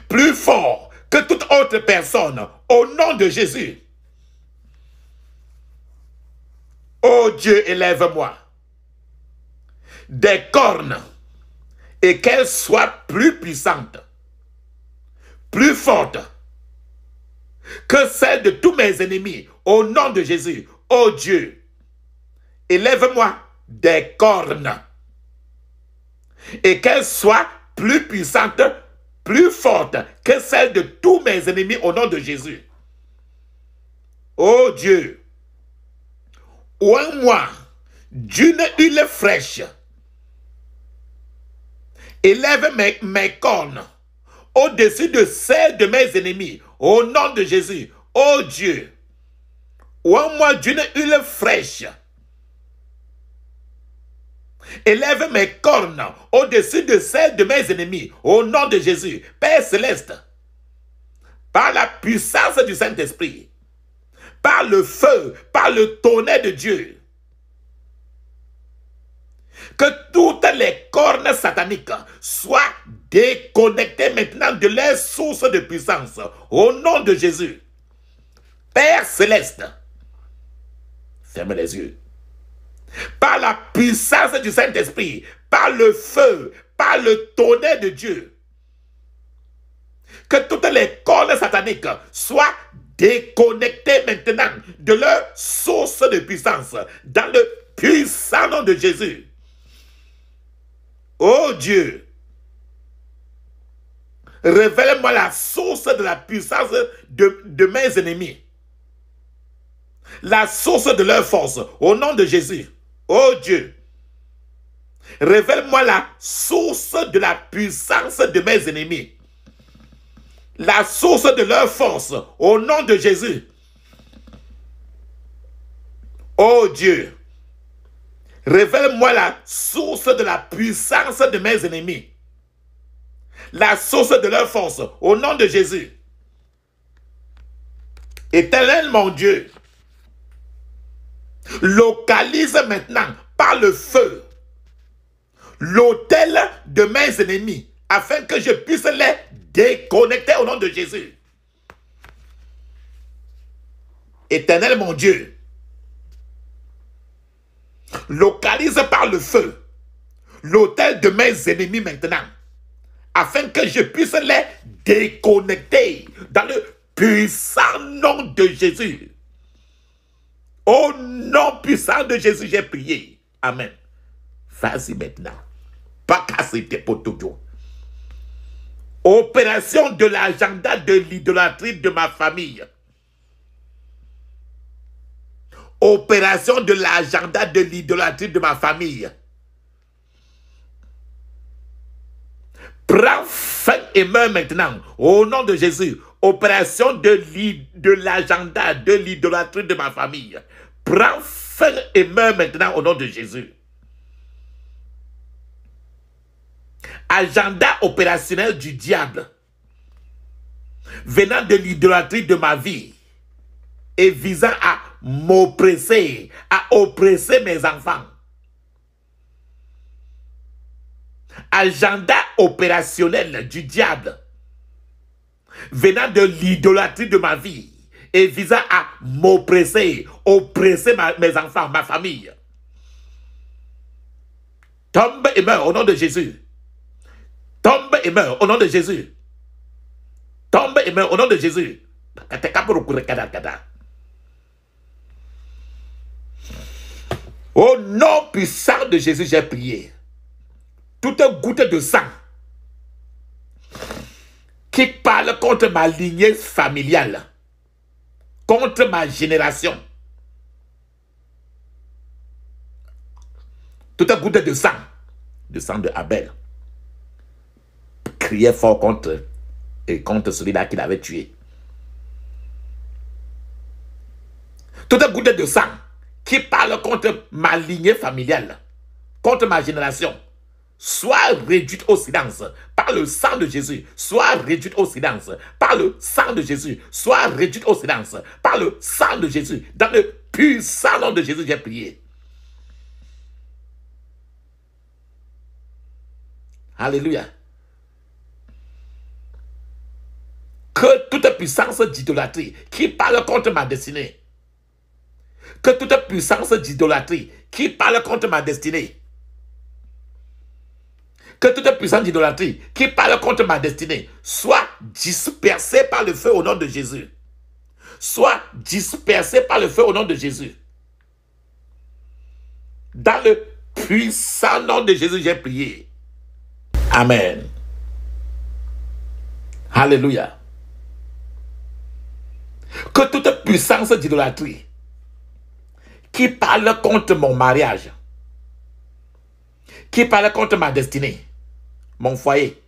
plus fort que toute autre personne, au nom de Jésus. Oh Dieu, élève-moi des cornes et qu'elles soient plus puissantes, plus fortes que celles de tous mes ennemis, au nom de Jésus. Oh Dieu, élève-moi des cornes et qu'elles soient plus puissantes, plus fortes que celles de tous mes ennemis, au nom de Jésus. Oh Dieu, oins-moi d'une huile fraîche. Élève mes cornes au-dessus de celles de mes ennemis, au nom de Jésus. Oh Dieu, oins-moi d'une huile fraîche. Élève mes cornes au-dessus de celles de mes ennemis, au nom de Jésus. Père céleste, par la puissance du Saint-Esprit, par le feu, par le tonnerre de Dieu, que toutes les cornes sataniques soient déconnectées maintenant de leur source de puissance, au nom de Jésus. Père céleste, ferme les yeux. Par la puissance du Saint-Esprit, par le feu, par le tonnerre de Dieu, que toutes les cornes sataniques soient déconnectées maintenant de leur source de puissance, dans le puissant nom de Jésus. Oh Dieu, révèle-moi la source de la puissance de mes ennemis, la source de leur force, au nom de Jésus. Ô Dieu, révèle-moi la source de la puissance de mes ennemis, la source de leur force, au nom de Jésus. Ô Dieu, révèle-moi la source de la puissance de mes ennemis, la source de leur force, au nom de Jésus. Éternel mon Dieu, localise maintenant par le feu l'autel de mes ennemis, afin que je puisse les déconnecter au nom de Jésus. Éternel mon Dieu, localise par le feu l'autel de mes ennemis maintenant, afin que je puisse les déconnecter dans le puissant nom de Jésus. Au nom puissant de Jésus, j'ai prié. Amen. Vas-y maintenant. Pas casser tes poteaux. Opération de l'agenda de l'idolâtrie de ma famille. Opération de l'agenda de l'idolâtrie de ma famille. Prends fin et meurs maintenant. Au nom de Jésus. Opération de l'agenda de l'idolâtrie de ma famille. Prends fin et meurs maintenant au nom de Jésus. Agenda opérationnel du diable venant de l'idolâtrie de ma vie et visant à m'oppresser, à oppresser mes enfants. Agenda opérationnel du diable venant de l'idolâtrie de ma vie et visant à m'oppresser, oppresser mes enfants, ma famille. Tombe et meurt au nom de Jésus. Tombe et meurt au nom de Jésus. Tombe et meurt au nom de Jésus. Au nom puissant de Jésus, j'ai prié. Toute goutte de sang qui parle contre ma lignée familiale, contre ma génération. Toute goutte de sang de Abel, criait fort contre celui-là qui l'avait tué. Toute goutte de sang qui parle contre ma lignée familiale, contre ma génération, soit réduite au silence par le sang de Jésus, soit réduite au silence par le sang de Jésus, soit réduite au silence par le sang de Jésus. Dans le puissant nom de Jésus, j'ai prié. Alléluia. Que toute puissance d'idolâtrie qui parle contre ma destinée, que toute puissance d'idolâtrie qui parle contre ma destinée, que toute puissance d'idolâtrie qui parle contre ma destinée soit dispersée par le feu au nom de Jésus. Soit dispersée par le feu au nom de Jésus. Dans le puissant nom de Jésus, j'ai prié. Amen. Alléluia. Que toute puissance d'idolâtrie qui parle contre mon mariage, qui parle contre ma destinée, mon foyer,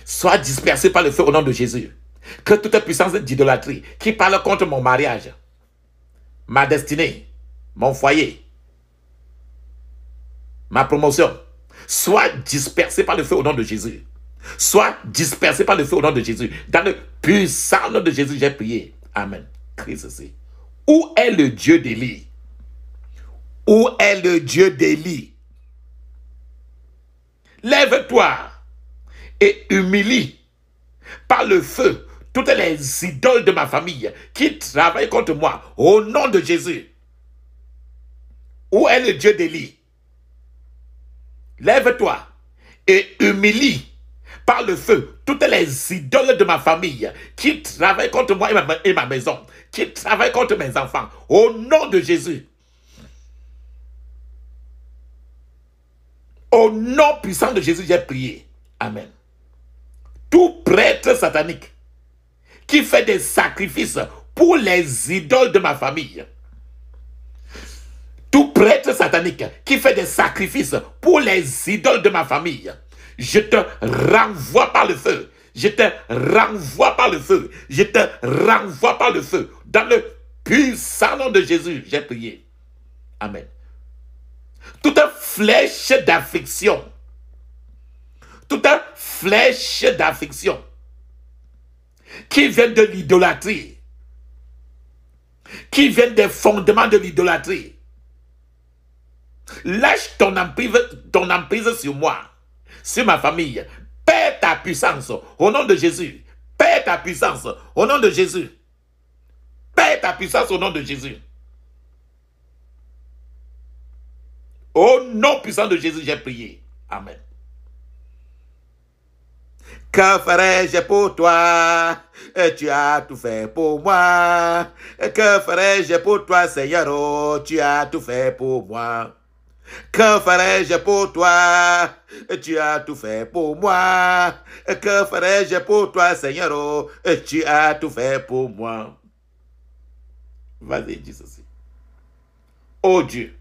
soit dispersée par le feu au nom de Jésus. Que toute puissance d'idolâtrie qui parle contre mon mariage, ma destinée, mon foyer, ma promotion, soit dispersée par le feu au nom de Jésus. Soit dispersée par le feu au nom de Jésus. Dans le puissant nom de Jésus, j'ai prié. Amen. Christ ceci. Où est le Dieu d'Élie? Où est le Dieu d'Élie? Lève-toi et humilie par le feu toutes les idoles de ma famille qui travaillent contre moi au nom de Jésus. Où est le Dieu d'Élie? Lève-toi et humilie par le feu toutes les idoles de ma famille qui travaillent contre moi et ma maison, qui travaillent contre mes enfants, au nom de Jésus. Au nom puissant de Jésus, j'ai prié. Amen. Tout prêtre satanique qui fait des sacrifices pour les idoles de ma famille, Tout prêtre satanique qui fait des sacrifices pour les idoles de ma famille, je te renvoie par le feu. Je te renvoie par le feu. Je te renvoie par le feu. Dans le puissant nom de Jésus, j'ai prié. Amen. Toute flèche d'affliction, toute flèche d'affliction qui vient de l'idolâtrie, qui vient des fondements de l'idolâtrie, lâche ton emprise sur moi, sur ma famille. Perds ta puissance au nom de Jésus. Perds ta puissance au nom de Jésus. Perds ta puissance au nom de Jésus. Au nom puissant de Jésus, j'ai prié. Amen. Que ferais-je pour toi? Tu as tout fait pour moi. Que ferais-je pour toi, Seigneur? Oh, tu as tout fait pour moi. Que ferais-je pour toi? Tu as tout fait pour moi. Que ferais-je pour toi, Seigneur? Oh, tu as tout fait pour moi. Vas-y, dis ceci. Oh Dieu,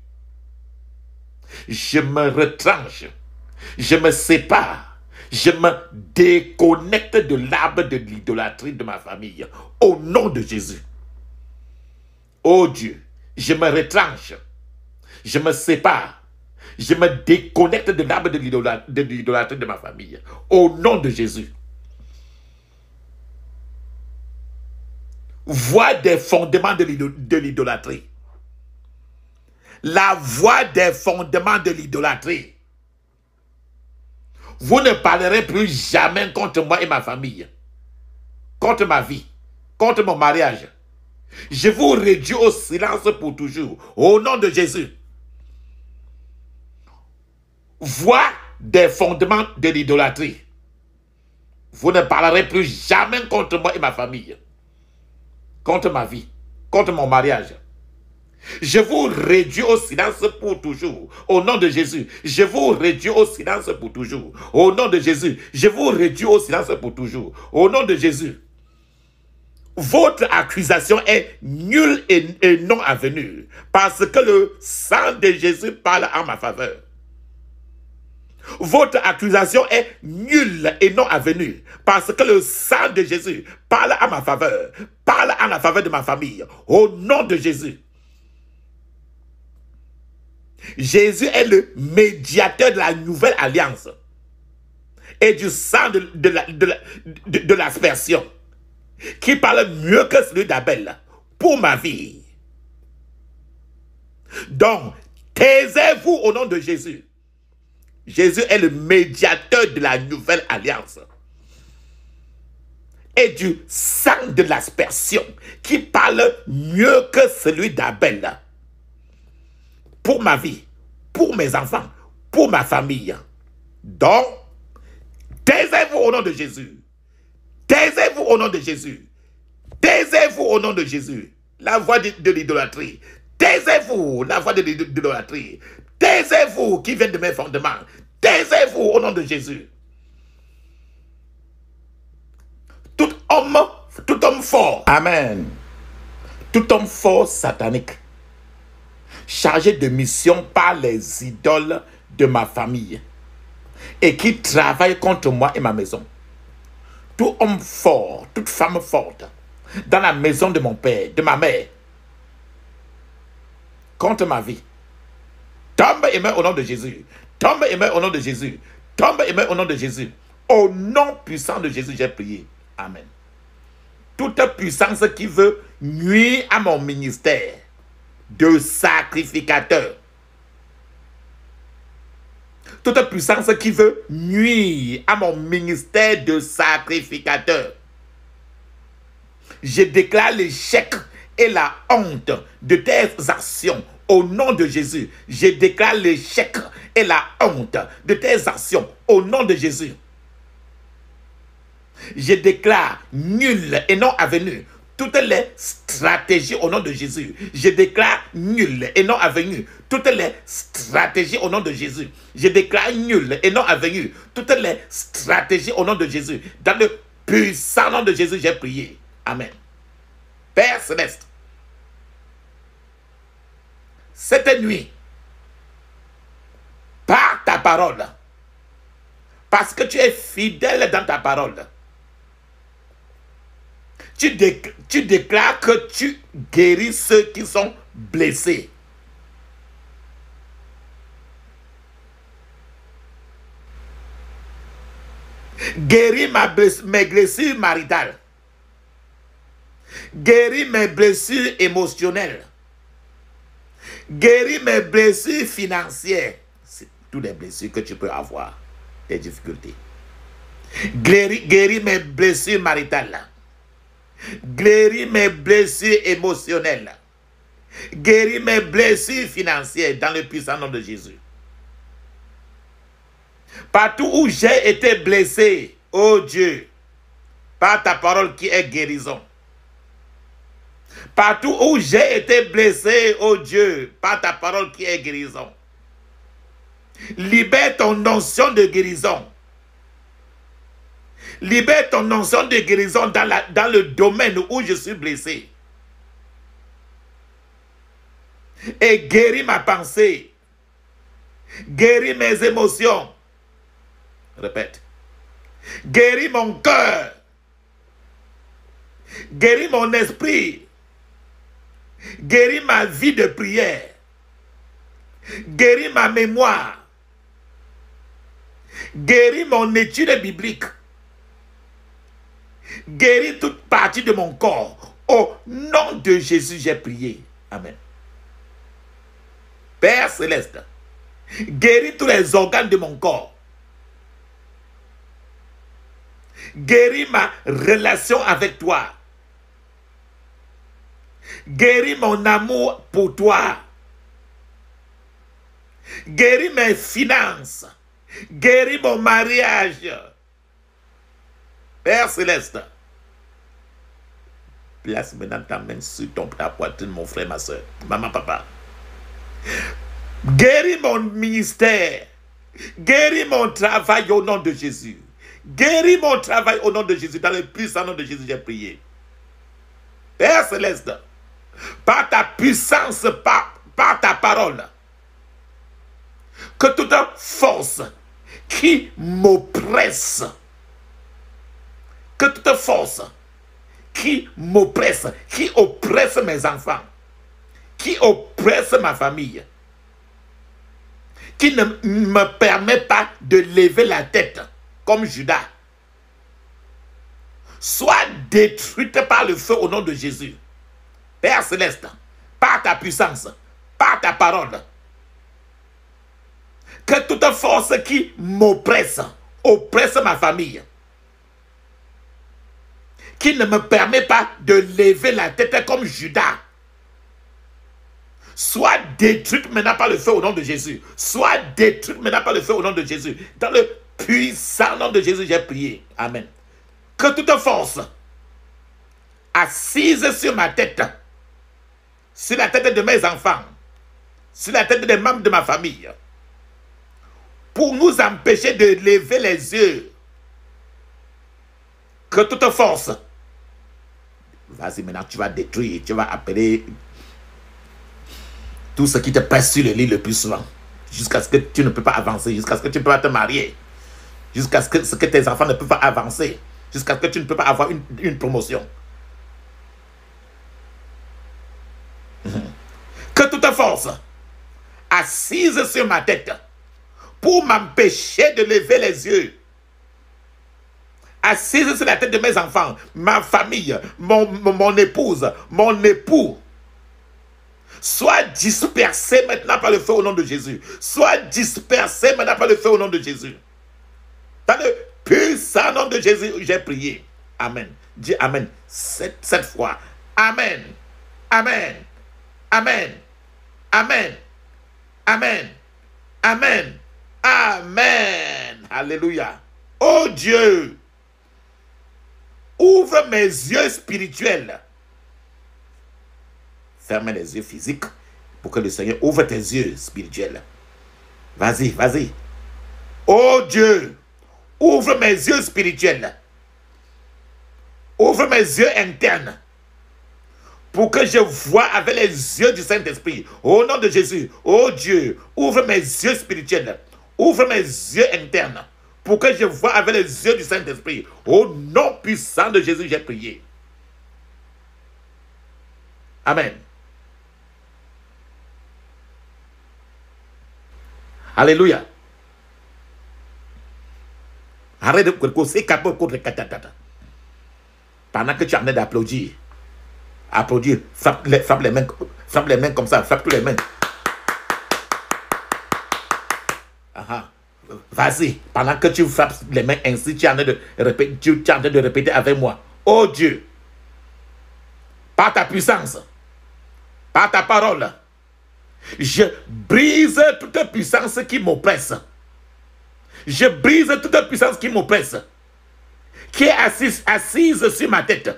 je me retranche, je me sépare, je me déconnecte de l'arbre de l'idolâtrie de ma famille. Au nom de Jésus. Oh Dieu, je me retranche, je me sépare, je me déconnecte de l'arbre de l'idolâtrie de ma famille. Au nom de Jésus. Voix des fondements de l'idolâtrie. La voix des fondements de l'idolâtrie. Vous ne parlerez plus jamais contre moi et ma famille, contre ma vie, contre mon mariage. Je vous réduis au silence pour toujours. Au nom de Jésus. Voix des fondements de l'idolâtrie. Vous ne parlerez plus jamais contre moi et ma famille, contre ma vie, contre mon mariage. Je vous réduis au silence pour toujours. Au nom de Jésus. Je vous réduis au silence pour toujours. Au nom de Jésus. Je vous réduis au silence pour toujours. Au nom de Jésus. Votre accusation est nulle et non avenue, parce que le sang de Jésus parle en ma faveur. Votre accusation est nulle et non avenue, parce que le sang de Jésus parle en ma faveur, parle en la faveur de ma famille. Au nom de Jésus. Jésus est le médiateur de la nouvelle alliance et du sang de l'aspersion, qui parle mieux que celui d'Abel pour ma vie. Donc, taisez-vous au nom de Jésus. Jésus est le médiateur de la nouvelle alliance et du sang de l'aspersion, qui parle mieux que celui d'Abel pour ma vie, pour mes enfants, pour ma famille. Donc, taisez-vous au nom de Jésus. Taisez-vous au nom de Jésus. Taisez-vous au nom de Jésus. La voix de l'idolâtrie. Taisez-vous, la voix de l'idolâtrie. Taisez-vous qui vient de mes fondements. Taisez-vous au nom de Jésus. Tout homme fort. Amen. Tout homme fort satanique, chargé de mission par les idoles de ma famille et qui travaille contre moi et ma maison. Tout homme fort, toute femme forte dans la maison de mon père, de ma mère, contre ma vie, tombe et meurt au nom de Jésus. Tombe et meurt au nom de Jésus. Tombe et meurt au nom de Jésus. Au nom puissant de Jésus, j'ai prié. Amen. Toute puissance qui veut nuire à mon ministère de sacrificateur, toute puissance qui veut nuire à mon ministère de sacrificateur, je déclare l'échec et la honte de tes actions au nom de Jésus. Je déclare l'échec et la honte de tes actions au nom de Jésus. Je déclare nul et non avenu toutes les stratégies au nom de Jésus. Je déclare nul et non avenu toutes les stratégies au nom de Jésus. Je déclare nul et non avenu toutes les stratégies au nom de Jésus. Dans le puissant nom de Jésus, j'ai prié. Amen. Père Céleste, cette nuit, par ta parole, parce que tu es fidèle dans ta parole, tu déclares que tu guéris ceux qui sont blessés. Guéris mes blessures maritales. Guéris mes blessures émotionnelles. Guéris mes blessures financières. C'est toutes les blessures que tu peux avoir, des difficultés. Guéris mes blessures maritales. Guéris mes blessures émotionnelles. Guéris mes blessures financières dans le puissant nom de Jésus. Partout où j'ai été blessé, oh Dieu, par ta parole qui est guérison. Partout où j'ai été blessé, oh Dieu, par ta parole qui est guérison. Libère ton onction de guérison. Libère ton onction de guérison dans le domaine où je suis blessé. Et guéris ma pensée. Guéris mes émotions. Répète. Guéris mon cœur. Guéris mon esprit. Guéris ma vie de prière. Guéris ma mémoire. Guéris mon étude biblique. Guéris toute partie de mon corps. Au nom de Jésus, j'ai prié. Amen. Père céleste, guéris tous les organes de mon corps. Guéris ma relation avec toi. Guéris mon amour pour toi. Guéris mes finances. Guéris mon mariage. Père céleste, place maintenant ta main sur ta poitrine, mon frère, ma soeur, maman, papa. Guéris mon ministère. Guéris mon travail au nom de Jésus. Guéris mon travail au nom de Jésus. Dans le puissant nom de Jésus, j'ai prié. Père céleste, par ta puissance, par ta parole, que toute force qui m'oppresse, que toute force qui m'oppresse, qui oppresse mes enfants, qui oppresse ma famille, qui ne me permet pas de lever la tête comme Judas, soit détruite par le feu au nom de Jésus. Père céleste, par ta puissance, par ta parole, que toute force qui m'oppresse, oppresse ma famille, qui ne me permet pas de lever la tête comme Judas, soit détruite maintenant par le feu au nom de Jésus. Soit détruite maintenant par le feu au nom de Jésus. Dans le puissant nom de Jésus, j'ai prié. Amen. Que toute force assise sur ma tête, sur la tête de mes enfants, sur la tête des membres de ma famille, pour nous empêcher de lever les yeux, que toute force, vas-y maintenant, tu vas détruire, tu vas appeler tout ce qui te pèse sur le lit le plus souvent, jusqu'à ce que tu ne peux pas avancer, jusqu'à ce que tu ne peux pas te marier, jusqu'à ce que tes enfants ne peuvent pas avancer, jusqu'à ce que tu ne peux pas avoir une promotion. Que toute force assise sur ma tête pour m'empêcher de lever les yeux, assise sur la tête de mes enfants, ma famille, mon épouse, mon époux, soit dispersé maintenant par le feu au nom de Jésus. Soit dispersé maintenant par le feu au nom de Jésus. Dans le puissant nom de Jésus, j'ai prié. Amen. Dis Amen. Cette fois. Amen. Amen. Amen. Amen. Amen. Amen. Amen. Alléluia. Oh Dieu, ouvre mes yeux spirituels. Ferme les yeux physiques pour que le Seigneur ouvre tes yeux spirituels. Vas-y, vas-y. Oh Dieu, ouvre mes yeux spirituels. Ouvre mes yeux internes pour que je voie avec les yeux du Saint-Esprit. Au nom de Jésus, oh Dieu, ouvre mes yeux spirituels, ouvre mes yeux internes, pour que je voie avec les yeux du Saint-Esprit. Au nom puissant de Jésus, j'ai prié. Amen. Alléluia. Arrête de causer contre Katatata. Pendant que tu es en train d'applaudir, frappe les mains comme ça, frappe toutes les mains. Vas-y, pendant que tu frappes les mains ainsi, tu es en train de répéter avec moi. Oh Dieu, par ta puissance, par ta parole, je brise toute puissance qui m'oppresse. Je brise toute puissance qui m'oppresse, qui est assise sur ma tête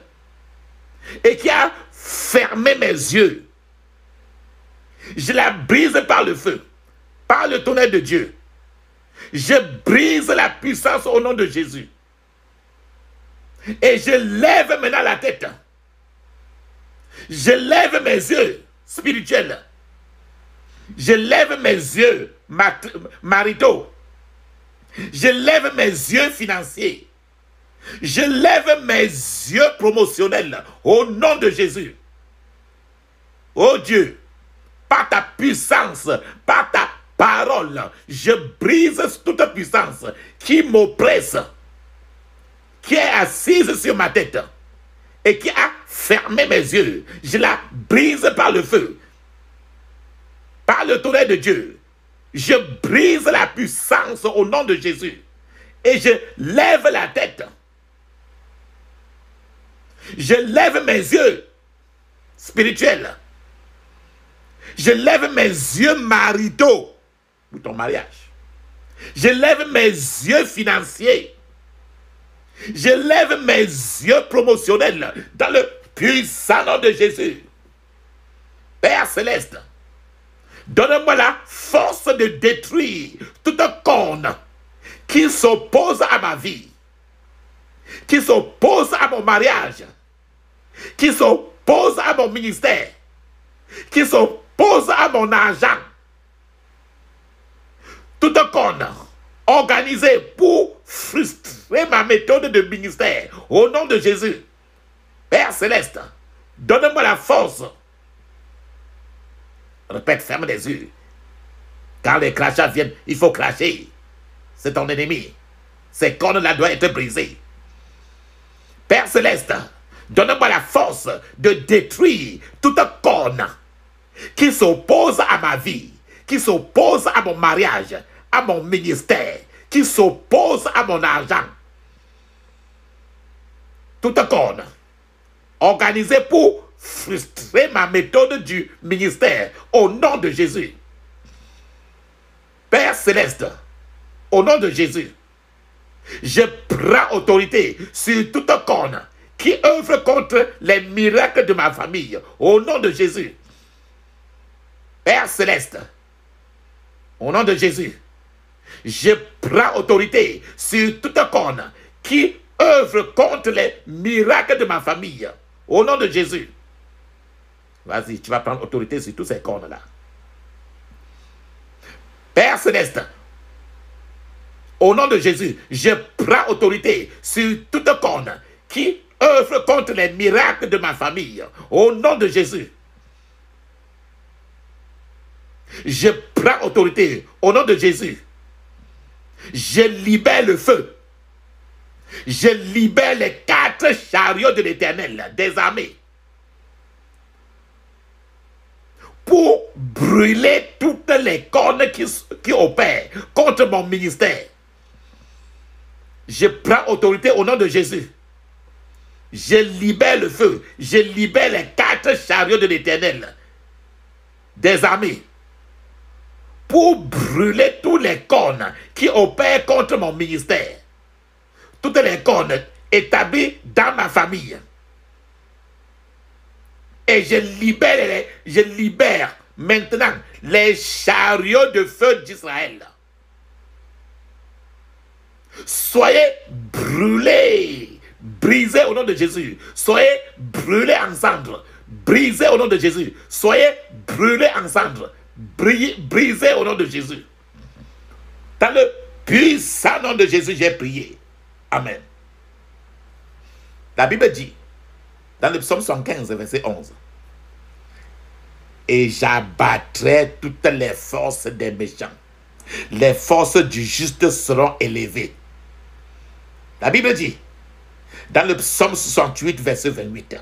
et qui a fermé mes yeux. Je la brise par le feu, par le tonnerre de Dieu. Je brise la puissance au nom de Jésus. Et je lève maintenant la tête. Je lève mes yeux spirituels. Je lève mes yeux maritaux. Je lève mes yeux financiers. Je lève mes yeux promotionnels au nom de Jésus. Oh Dieu, par ta puissance, par ta parole, je brise toute puissance qui m'oppresse, qui est assise sur ma tête et qui a fermé mes yeux. Je la brise par le feu, par le tonnerre de Dieu. Je brise la puissance au nom de Jésus et je lève la tête. Je lève mes yeux spirituels. Je lève mes yeux maritaux pour ton mariage. Je lève mes yeux financiers. Je lève mes yeux promotionnels dans le puissant nom de Jésus. Père Céleste, donne-moi la force de détruire toute corne qui s'oppose à ma vie, qui s'oppose à mon mariage, qui s'oppose à mon ministère, qui s'oppose à mon argent. Toute corne organisée pour frustrer ma méthode de ministère, au nom de Jésus. Père Céleste, donne-moi la force. Répète, ferme les yeux. Quand les crachats viennent, il faut cracher. C'est ton ennemi. Ces cornes-là doivent être brisées. Père Céleste, donne-moi la force de détruire toute corne qui s'oppose à ma vie, qui s'oppose à mon mariage, à mon ministère, qui s'oppose à mon argent. Toute corne organisée pour frustrer ma méthode du ministère au nom de Jésus. Père Céleste, au nom de Jésus, je prends autorité sur toute corne qui œuvre contre les miracles de ma famille au nom de Jésus. Père Céleste, au nom de Jésus, je prends autorité sur toute corne qui œuvre contre les miracles de ma famille au nom de Jésus. Vas-y, tu vas prendre autorité sur tous ces cornes-là. Père Céleste, au nom de Jésus, je prends autorité sur toute corne qui œuvre contre les miracles de ma famille. Au nom de Jésus. Je prends autorité au nom de Jésus. Je libère le feu. Je libère les 4 chariots de l'Éternel, des armées, pour brûler toutes les cornes qui opèrent contre mon ministère. Je prends autorité au nom de Jésus. Je libère le feu. Je libère les 4 chariots de l'Éternel, des armées, pour brûler tous les cornes qui opèrent contre mon ministère. Toutes les cornes établies dans ma famille. Et je libère maintenant les chariots de feu d'Israël. Soyez brûlés, brisés au nom de Jésus. Soyez brûlés en cendres brisez au nom de Jésus. Soyez brûlés en cendres. Brisez au nom de Jésus. Dans le puissant nom de Jésus, j'ai prié. Amen. La Bible dit, dans le psaume 75, verset 11, et j'abattrai toutes les forces des méchants. Les forces du juste seront élevées. La Bible dit, dans le psaume 68, verset 28,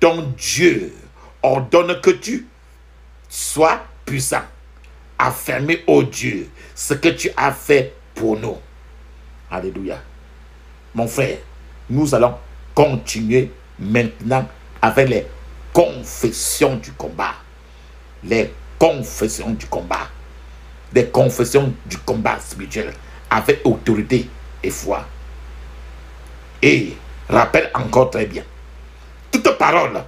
ton Dieu ordonne que tu sois puissant. Affermis, ô Dieu, ce que tu as fait pour nous. Alléluia. Mon frère, nous allons continuer maintenant avec les confessions du combat. Les confessions du combat. Les confessions du combat spirituel avec autorité et foi. Et rappelle encore très bien, toute parole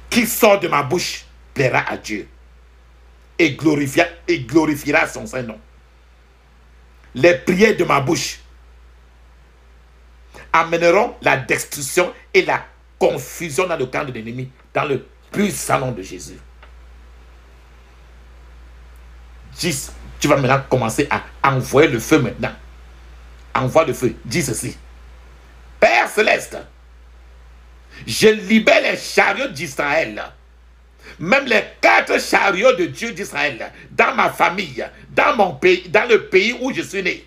qui sort de ma bouche plaira à Dieu et glorifiera son Saint-Nom. Les prières de ma bouche amèneront la destruction et la confusion dans le camp de l'ennemi, dans le puissant nom de Jésus. Tu vas maintenant commencer à envoyer le feu maintenant. Envoie le feu. Dis ceci. Père Céleste, je libère les chariots d'Israël, même les 4 chariots de Dieu d'Israël, dans ma famille, dans mon pays, dans le pays où je suis né.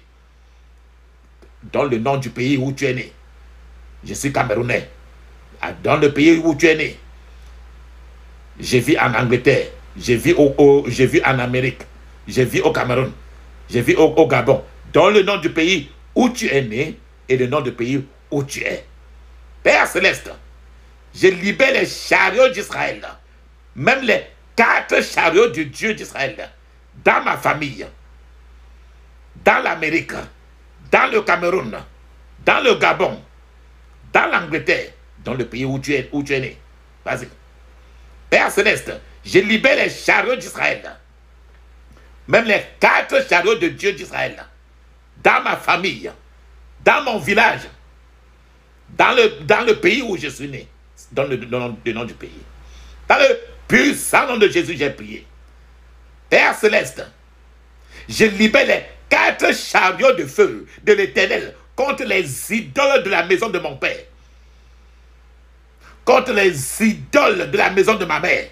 Dans le nom du pays où tu es né. Je suis Camerounais. Dans le pays où tu es né. Je vis en Angleterre. Je vis en Amérique. Je vis au Cameroun. Je vis au Gabon. Dans le nom du pays où tu es né et le nom du pays où tu es. Père Céleste, je libère les chariots d'Israël, même les 4 chariots du Dieu d'Israël, dans ma famille, dans l'Amérique, dans le Cameroun, dans le Gabon, dans l'Angleterre, dans le pays où tu es né. Vas-y. Père Céleste, je libère les chariots d'Israël, même les 4 chariots de Dieu d'Israël, dans ma famille, dans mon village, dans le pays où je suis né, dans le nom du pays. Dans le puissant nom de Jésus, j'ai prié. Père Céleste, je libère les 4 chariots de feu de l'Éternel contre les idoles de la maison de mon père, contre les idoles de la maison de ma mère,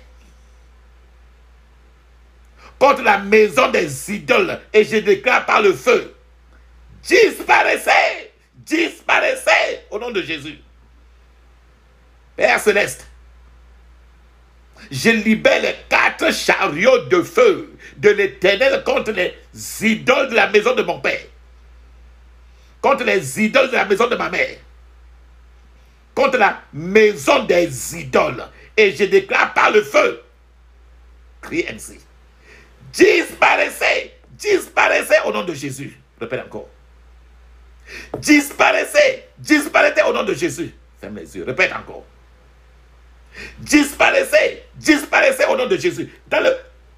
contre la maison des idoles, et je déclare par le feu, disparaissez, disparaissez au nom de Jésus. Père Céleste, je libère les 4 chariots de feu de l'Éternel contre les idoles de la maison de mon père, contre les idoles de la maison de ma mère, contre la maison des idoles, et je déclare par le feu, crie ainsi, disparaissez, disparaissez au nom de Jésus. Répète encore. Disparaissez, disparaissez au nom de Jésus. Ferme les yeux, répète encore. Disparaissez, disparaissez au nom de Jésus. Dans le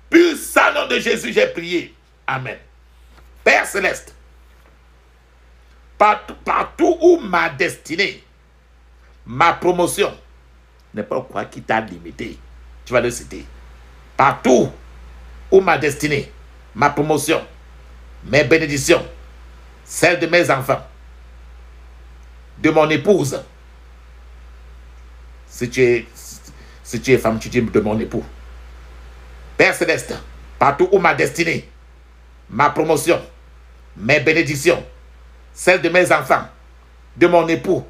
puissant nom de Jésus, j'ai prié. Amen. Père Céleste, partout où ma destinée, ma promotion, n'est pas quoi qui t'a limité, tu vas le citer. Partout où ma destinée, ma promotion, mes bénédictions, celles de mes enfants, de mon épouse. Si tu es femme, tu dis de mon époux. Père Céleste, partout où ma destinée, ma promotion, mes bénédictions, celles de mes enfants, de mon époux,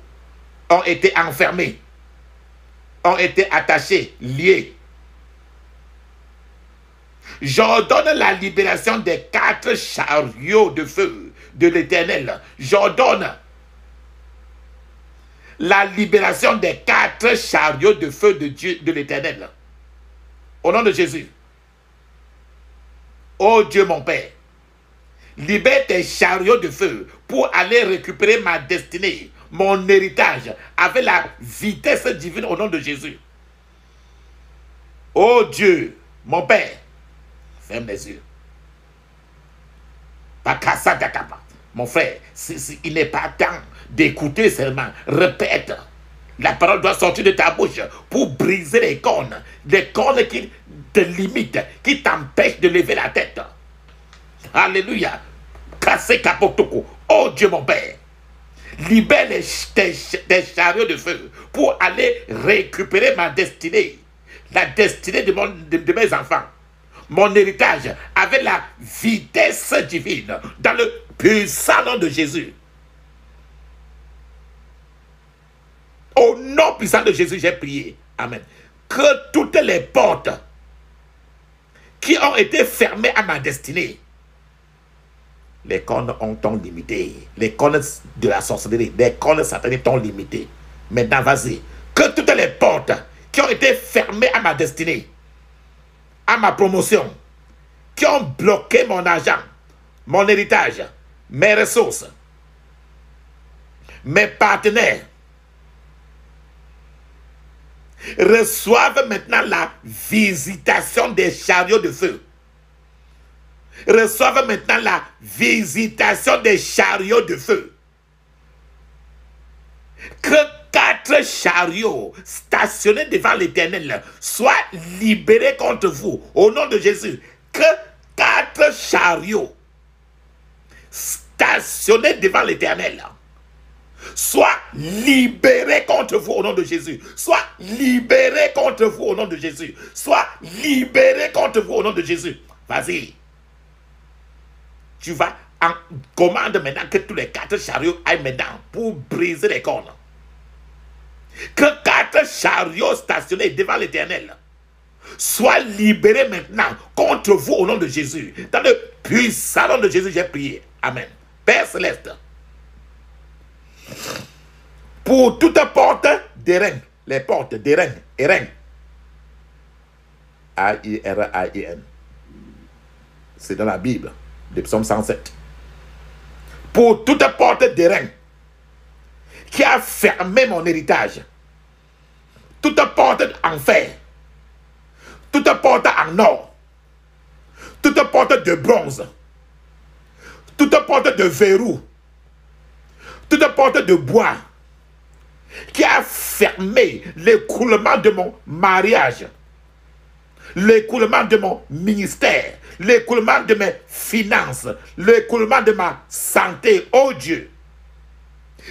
ont été enfermées, ont été attachées, liées. J'ordonne la libération des 4 chariots de feu de l'Éternel. J'ordonne la libération des 4 chariots de feu de Dieu, de l'Éternel. Au nom de Jésus. Ô Dieu mon Père, libère tes chariots de feu pour aller récupérer ma destinée, mon héritage, avec la vitesse divine au nom de Jésus. Ô Dieu, mon Père, ferme les yeux. Mon frère, il n'est pas temps d'écouter seulement. Répète La parole doit sortir de ta bouche pour briser les cornes qui te limitent, qui t'empêchent de lever la tête. Alléluia. Cassez Kapotoko. Oh Dieu mon Père. Libère tes chariots de feu pour aller récupérer ma destinée. La destinée de mes enfants. Mon héritage avec la vitesse divine. Dans le puissant nom de Jésus. Au nom puissant de Jésus, j'ai prié. Amen. Que toutes les portes qui ont été fermées à ma destinée, les cornes t'ont limité. Les cornes de la sorcellerie, les cornes sataniques t'ont limité. Maintenant, vas-y. Que toutes les portes qui ont été fermées à ma destinée, à ma promotion, qui ont bloqué mon argent, mon héritage, mes ressources, mes partenaires, reçoivent maintenant la visitation des chariots de feu. Reçoivent maintenant la visitation des chariots de feu. Que 4 chariots stationnés devant l'Éternel soient libérés contre vous au nom de Jésus. Que 4 chariots stationnés devant l'Éternel soient libérés contre vous au nom de Jésus. Soient libérés contre vous au nom de Jésus. Soient libérés contre vous au nom de Jésus. Vas-y. Tu vas en commande maintenant que tous les 4 chariots aillent maintenant pour briser les cornes. Que 4 chariots stationnés devant l'Éternel soient libérés maintenant contre vous au nom de Jésus. Dans le puissant nom de Jésus, j'ai prié. Amen. Père Céleste, pour toute porte d'airain, les portes d'airain, A-I-R-A-I-N, c'est dans la Bible, le psaume 107. Pour toute porte d'airain qui a fermé mon héritage, toute porte en fer, toute porte en or, toute porte de bronze, toute porte de verrou, toute porte de bois qui a fermé l'écoulement de mon mariage, l'écoulement de mon ministère, l'écoulement de mes finances, l'écoulement de ma santé, oh Dieu.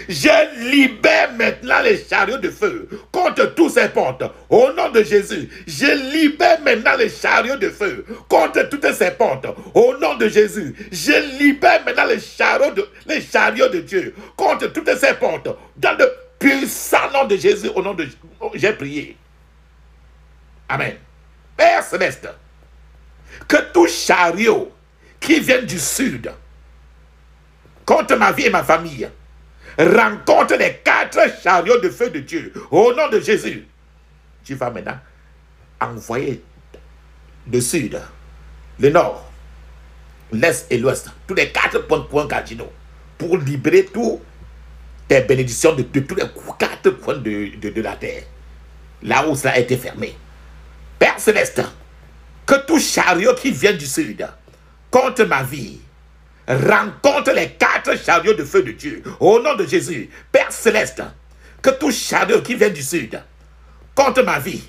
Je libère maintenant les chariots de feu contre tous ces portes. Au nom de Jésus, je libère maintenant les chariots de feu contre toutes ces portes. Au nom de Jésus, je libère maintenant les chariots de Dieu contre toutes ces portes. Dans le puissant nom de Jésus, au nom de Jésus, j'ai prié. Amen. Père Céleste, que tout chariot qui vient du sud contre ma vie et ma famille rencontre les 4 chariots de feu de Dieu. Au nom de Jésus, tu vas maintenant envoyer le sud, le nord, l'est et l'ouest, tous les 4 points cardinaux pour libérer toutes tes bénédictions de tous les 4 coins de la terre, là où cela a été fermé. Père Céleste, que tout chariot qui vient du sud contre ma vie rencontre les 4 chariots de feu de Dieu. Au nom de Jésus, Père Céleste, que tout chariot qui vient du sud contre ma vie,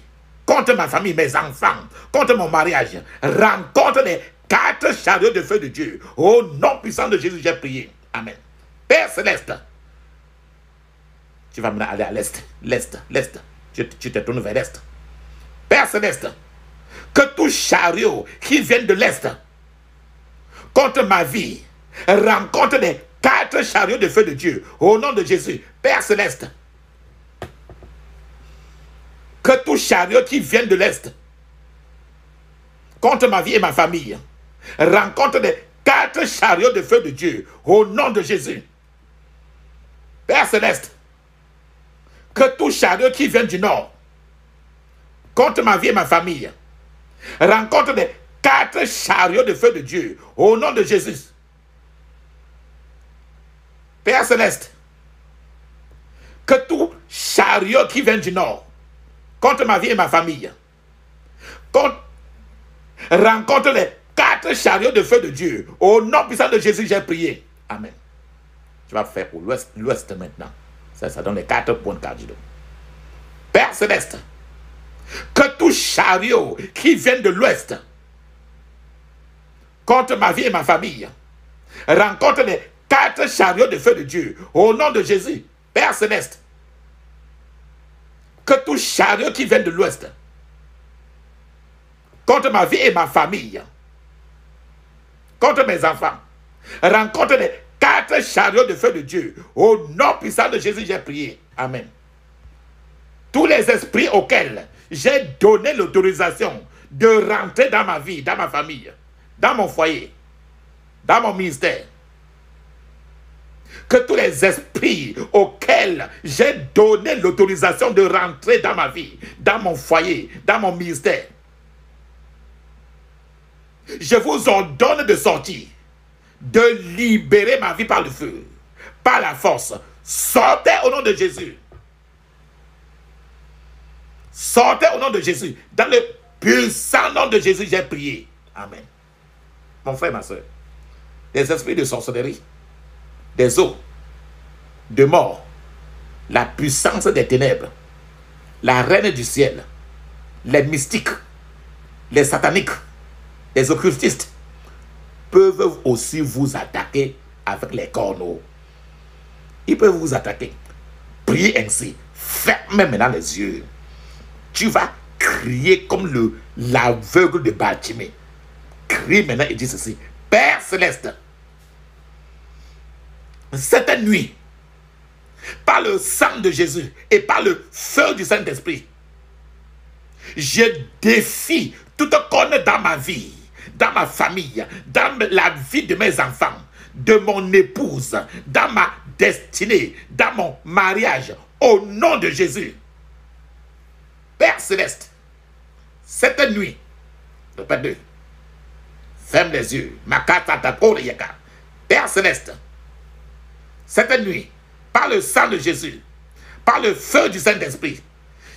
contre ma famille, mes enfants, contre mon mariage, rencontre les 4 chariots de feu de Dieu. Au nom puissant de Jésus, j'ai prié. Amen. Père Céleste, tu vas maintenant aller à l'est, l'est. Tu te tournes vers l'est. Père Céleste, que tout chariot qui vient de l'est contre ma vie rencontre les 4 chariots de feu de Dieu. Au nom de Jésus, Père Céleste, que tout chariot qui vient de l'est contre ma vie et ma famille rencontre les 4 chariots de feu de Dieu. Au nom de Jésus, Père Céleste, que tout chariot qui vient du nord contre ma vie et ma famille rencontre les 4 chariots de feu de Dieu. Au nom de Jésus, Père Céleste, que tout chariot qui vient du nord contre ma vie et ma famille rencontre les 4 chariots de feu de Dieu. Au nom puissant de Jésus, j'ai prié. Amen. Tu vas faire pour l'ouest maintenant. Ça donne les 4 points cardinaux. Père céleste, que tout chariot qui vient de l'ouest contre ma vie et ma famille rencontre les 4 chariots de feu de Dieu. Au nom de Jésus, Père céleste, que tout chariot qui vient de l'ouest contre ma vie et ma famille, contre mes enfants, rencontre les 4 chariots de feu de Dieu. Au nom puissant de Jésus, j'ai prié. Amen. Tous les esprits auxquels j'ai donné l'autorisation de rentrer dans ma vie, dans ma famille, dans mon foyer, dans mon ministère, que tous les esprits auxquels j'ai donné l'autorisation de rentrer dans ma vie, dans mon foyer, dans mon ministère, je vous ordonne de sortir, de libérer ma vie par le feu, par la force. Sortez au nom de Jésus. Sortez au nom de Jésus. Dans le puissant nom de Jésus, j'ai prié. Amen. Mon frère, ma soeur, des esprits de sorcellerie, des eaux, de mort, la puissance des ténèbres, la reine du ciel, les mystiques, les sataniques, les occultistes peuvent aussi vous attaquer avec les corneaux. Ils peuvent vous attaquer. Priez ainsi. Fermez maintenant les yeux. Tu vas crier comme l'aveugle de Bartimée. Crie maintenant et dis ceci. Père céleste, cette nuit, par le sang de Jésus et par le feu du Saint-Esprit, je défie toute corne dans ma vie, dans ma famille, dans la vie de mes enfants, de mon épouse, dans ma destinée, dans mon mariage, au nom de Jésus. Père céleste, cette nuit, répète deux, ferme les yeux, Père céleste, cette nuit, par le sang de Jésus, par le feu du Saint-Esprit,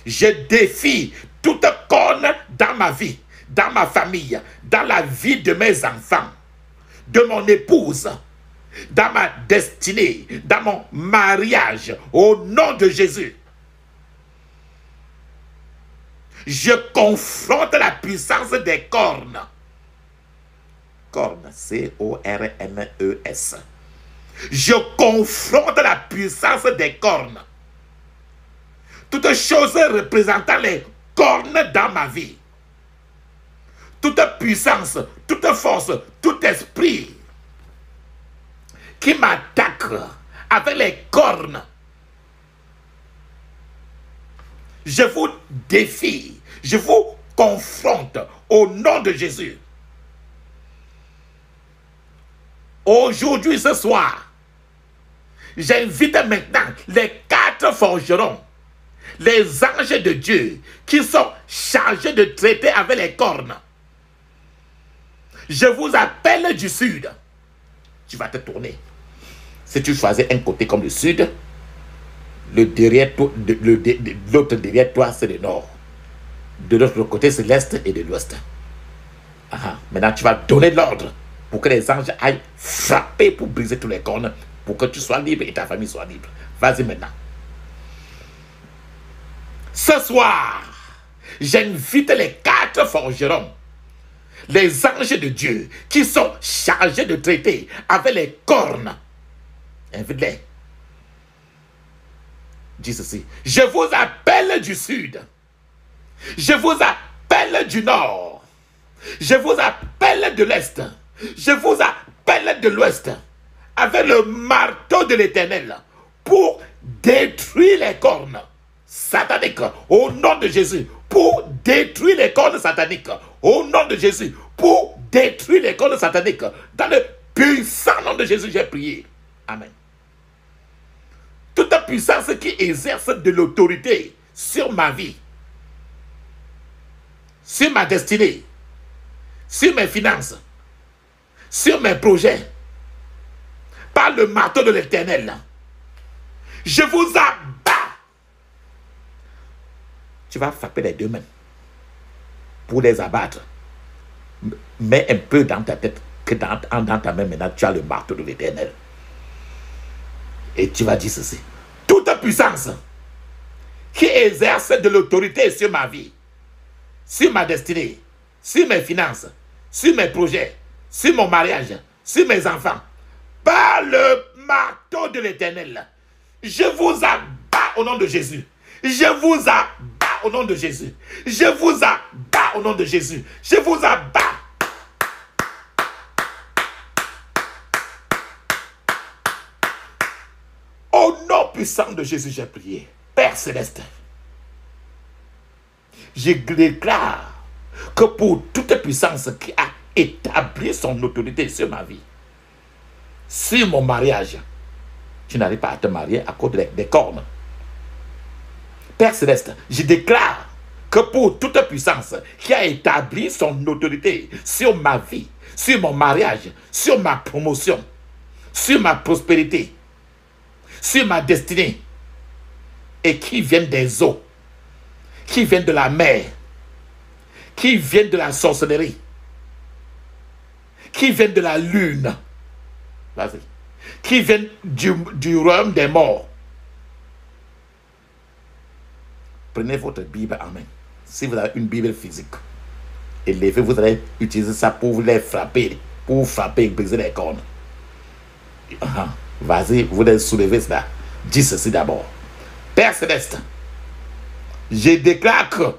je défie toute corne dans ma vie, dans ma famille, dans la vie de mes enfants, de mon épouse, dans ma destinée, dans mon mariage, au nom de Jésus. Je confronte la puissance des cornes. Cornes, C-O-R-N-E-S. Je confronte la puissance des cornes. Toute chose représentant les cornes dans ma vie. Toute puissance, toute force, tout esprit qui m'attaque avec les cornes. Je vous défie, je vous confronte au nom de Jésus. Aujourd'hui, ce soir, j'invite maintenant les 4 forgerons, les anges de Dieu qui sont chargés de traiter avec les cornes. Je vous appelle du sud. Tu vas te tourner. Si tu choisis un côté comme le sud, l'autre derrière toi, c'est le nord. De l'autre côté, c'est l'est et de l'ouest. Maintenant, tu vas donner l'ordre pour que les anges aillent frapper pour briser tous les cornes, pour que tu sois libre et ta famille soit libre. Vas-y maintenant. Ce soir, j'invite les 4 forgerons, les anges de Dieu, qui sont chargés de traiter avec les cornes. Invite-les. Dis ceci. Je vous appelle du sud. Je vous appelle du nord. Je vous appelle de l'est. Je vous appelle de l'ouest. Avec le marteau de l'Éternel. Pour détruire les cornes sataniques. Au nom de Jésus. Pour détruire les cornes sataniques. Au nom de Jésus. Pour détruire les cornes sataniques. Dans le puissant nom de Jésus, j'ai prié. Amen. Toute puissance qui exerce de l'autorité sur ma vie, sur ma destinée, sur mes finances, sur mes projets, par le marteau de l'Éternel, je vous abats. Tu vas frapper les 2 mains pour les abattre. Mets un peu dans ta tête que dans ta main maintenant, tu as le marteau de l'Éternel. Et tu vas dire ceci. Toute puissance qui exerce de l'autorité sur ma vie, sur ma destinée, sur mes finances, sur mes projets, sur mon mariage, sur mes enfants, par le marteau de l'Éternel, je vous abats au nom de Jésus. Je vous abats au nom de Jésus. Je vous abats au nom de Jésus. Je vous abats. Au nom puissant de Jésus, j'ai prié. Père Céleste, je déclare que pour toute puissance qui a établi son autorité sur ma vie, sur mon mariage, tu n'arrives pas à te marier à cause des cornes. Père Céleste, je déclare que pour toute puissance qui a établi son autorité sur ma vie, sur mon mariage, sur ma promotion, sur ma prospérité, sur ma destinée, et qui viennent des eaux, qui viennent de la mer, qui viennent de la sorcellerie, qui viennent de la lune, vas-y, qui viennent du royaume des morts. Prenez votre Bible en main. Si vous avez une Bible physique, élevez, vous allez utiliser ça pour les frapper, pour frapper et briser les cornes. Vas-y, vous allez soulever cela. Dis ceci d'abord. Père Céleste, je déclare que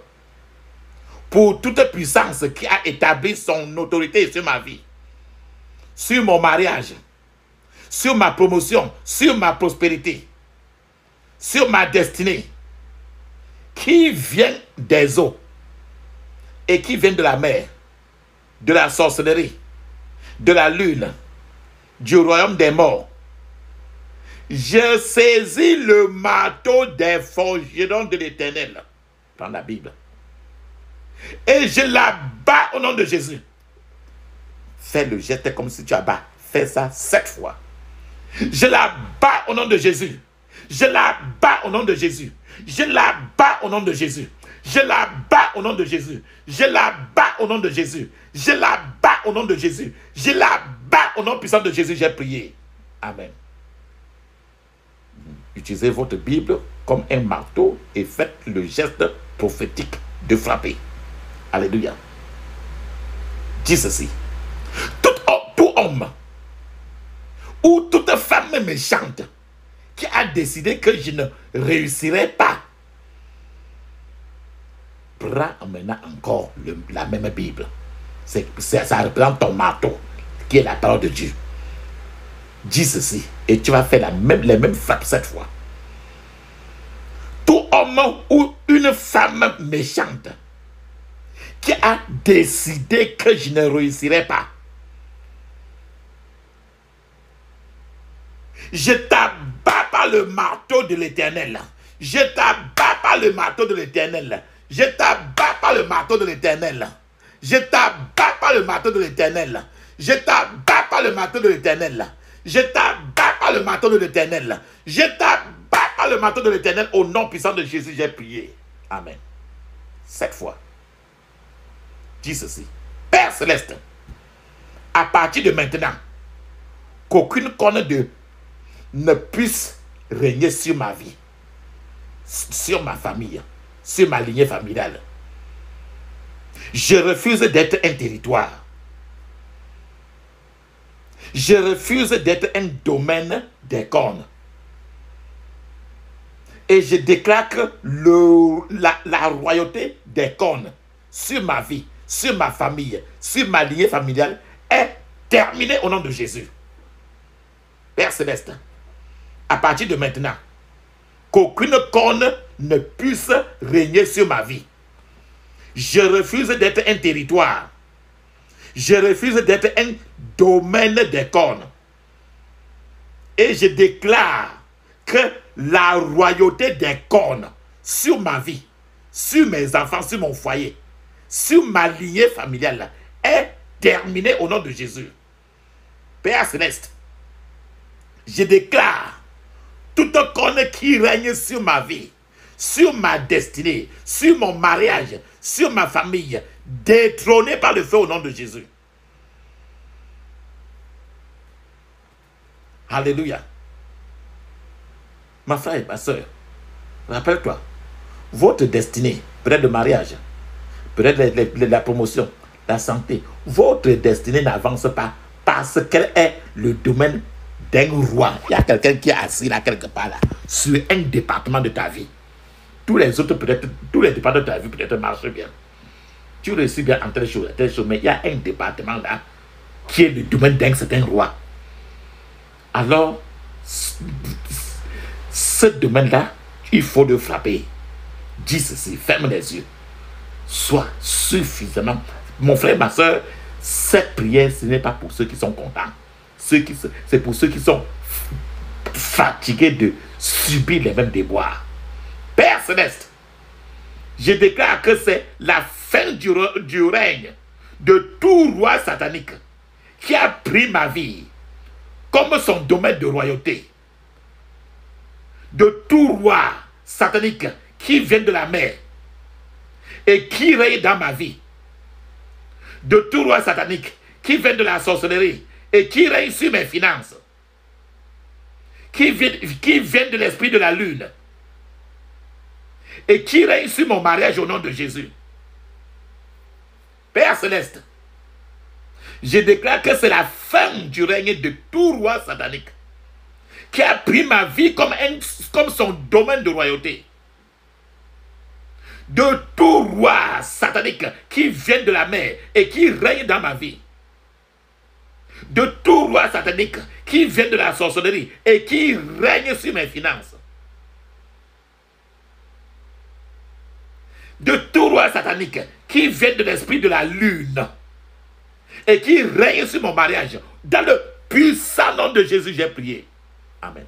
pour toute puissance qui a établi son autorité sur ma vie, sur mon mariage, sur ma promotion, sur ma prospérité, sur ma destinée, qui vient des eaux et qui vient de la mer, de la sorcellerie, de la lune, du royaume des morts, je saisis le marteau des forgerons de l'Éternel dans la Bible et je la bats au nom de Jésus. Fais le geste comme si tu abats. Fais ça 7 fois. Je la bats au nom de Jésus. Je la bats au nom de Jésus. Je la bats au nom de Jésus. Je la bats au nom de Jésus. Je la bats au nom de Jésus. Je la bats au nom de Jésus. Je la bats au nom puissant de Jésus. J'ai prié. Amen. Utilisez votre Bible comme un marteau et faites le geste prophétique de frapper. Alléluia. Dis ceci. Tout homme ou toute femme méchante qui a décidé que je ne réussirai pas, prends maintenant encore la même Bible. Ça représente ton marteau, qui est la parole de Dieu. Dis ceci, et tu vas faire les mêmes frappes cette fois. Tout homme ou une femme méchante qui a décidé que je ne réussirai pas, je t'abats par le marteau de l'Éternel. Je t'abats par le marteau de l'Éternel. Je t'abats par le marteau de l'Éternel. Je t'abats par le marteau de l'Éternel. Je t'abats par le marteau de l'Éternel. Je t'abats par le marteau de l'Éternel. Je t'abats par le marteau de l'Éternel. Au nom puissant de Jésus, j'ai prié. Amen. 7 fois. Dis ceci. Père Céleste, à partir de maintenant, qu'aucune corne ne puisse régner sur ma vie, sur ma famille, sur ma lignée familiale. Je refuse d'être un territoire. Je refuse d'être un domaine des cornes. Et je déclare que la royauté des cornes sur ma vie, sur ma famille, sur ma lignée familiale est terminée au nom de Jésus. Père Céleste, à partir de maintenant, qu'aucune corne ne puisse régner sur ma vie. Je refuse d'être un territoire. Je refuse d'être un domaine des cornes. Et je déclare que la royauté des cornes sur ma vie, sur mes enfants, sur mon foyer, sur ma lignée familiale est terminée au nom de Jésus. Père Céleste, je déclare toute corne qui règne sur ma vie, sur ma destinée, sur mon mariage, sur ma famille, détrônée par le feu au nom de Jésus. Alléluia. Ma frère et ma soeur, rappelle-toi, votre destinée, peut-être le mariage, peut-être la promotion, la santé, votre destinée n'avance pas parce qu'elle est le domaine d'un roi. Il y a quelqu'un qui est assis là, quelque part là, sur un département de ta vie. Tous les autres, peut-être, tous les départements de ta vie, peut-être marchent bien. Tu réussis bien en telle chose, mais il y a un département là qui est le domaine d'un certain roi. Alors, ce domaine-là, il faut le frapper. Dis ceci, ferme les yeux. Sois suffisamment. Mon frère, ma soeur, cette prière, ce n'est pas pour ceux qui sont contents. C'est pour ceux qui sont fatigués de subir les mêmes déboires. Père Céleste, je déclare que c'est la fin du règne de tout roi satanique qui a pris ma vie comme son domaine de royauté. De tout roi satanique qui vient de la mer et qui règne dans ma vie. De tout roi satanique qui vient de la sorcellerie et qui règne sur mes finances. Qui vient de l'esprit de la lune et qui règne sur mon mariage au nom de Jésus. Père Céleste, je déclare que c'est la fin du règne de tout roi satanique qui a pris ma vie comme son domaine de royauté. De tout roi satanique qui vient de la mer et qui règne dans ma vie. De tout roi satanique qui vient de la sorcellerie et qui règne sur mes finances. De tout roi satanique qui vient de l'esprit de la lune et qui règne sur mon mariage. Dans le puissant nom de Jésus, j'ai prié. Amen.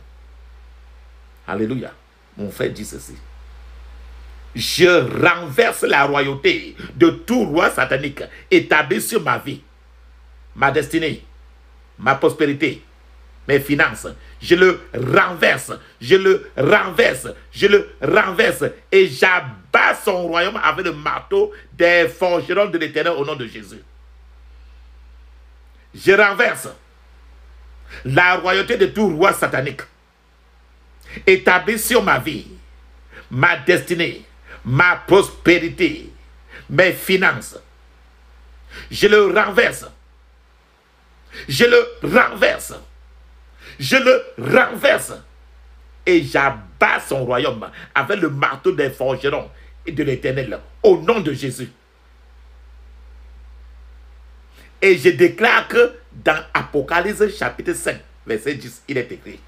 Alléluia. Mon frère dit ceci. Je renverse la royauté de tout roi satanique établi sur ma vie, ma destinée, ma prospérité, mes finances. Je le renverse, je le renverse, je le renverse et j'abats son royaume avec le marteau des forgerons de l'Éternel au nom de Jésus. Je renverse la royauté de tout roi satanique établi sur ma vie, ma destinée, ma prospérité, mes finances. Je le renverse. Je le renverse. Je le renverse. Et j'abats son royaume avec le marteau des forgerons et de l'Éternel au nom de Jésus. Et je déclare que dans Apocalypse chapitre 5, verset 10, il est écrit: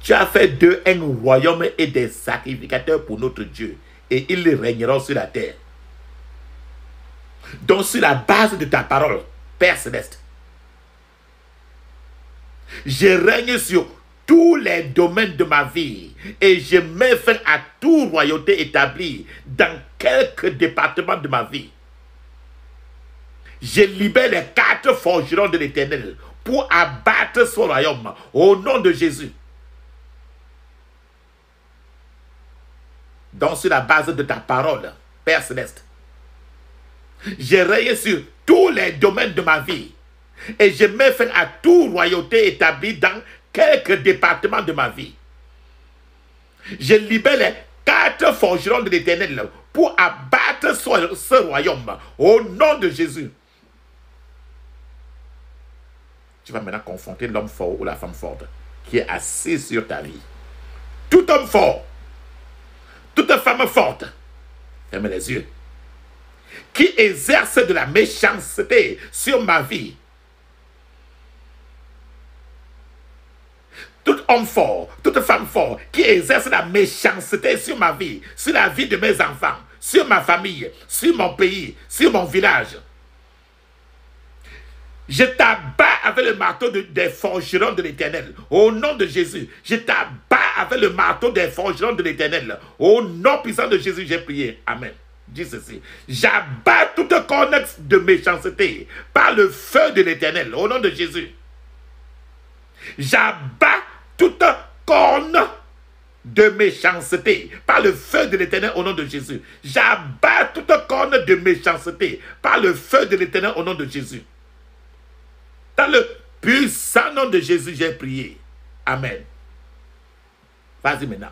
tu as fait d'eux un royaume et des sacrificateurs pour notre Dieu, et ils régneront sur la terre. Donc sur la base de ta parole, Père Céleste, je règne sur tous les domaines de ma vie et je mets fin à toute royauté établie dans quelques départements de ma vie. Je libère les 4 forgerons de l'Éternel pour abattre son royaume au nom de Jésus. Donc sur la base de ta parole, Père Céleste, je règne sur tous les domaines de ma vie et je mets fin à toute royauté établie dans quelques départements de ma vie. Je libère les 4 forgerons de l'Éternel pour abattre ce royaume au nom de Jésus. Tu vas maintenant confronter l'homme fort ou la femme forte qui est assis sur ta vie. Tout homme fort, toute femme forte, ferme les yeux, qui exerce de la méchanceté sur ma vie. Tout homme fort, toute femme forte, qui exerce la méchanceté sur ma vie, sur la vie de mes enfants, sur ma famille, sur mon pays, sur mon village. Je t'abats avec le marteau des forgerons de l'Éternel. Au nom de Jésus, je t'abats avec le marteau des forgerons de l'Éternel. Au nom puissant de Jésus, j'ai prié. Amen. Dis ceci. J'abats toute connexe de méchanceté par le feu de l'Éternel. Au nom de Jésus. J'abats toute corne de méchanceté par le feu de l'Éternel au nom de Jésus. J'abats toute corne de méchanceté par le feu de l'Éternel au nom de Jésus. Dans le puissant nom de Jésus, j'ai prié. Amen. Vas-y maintenant.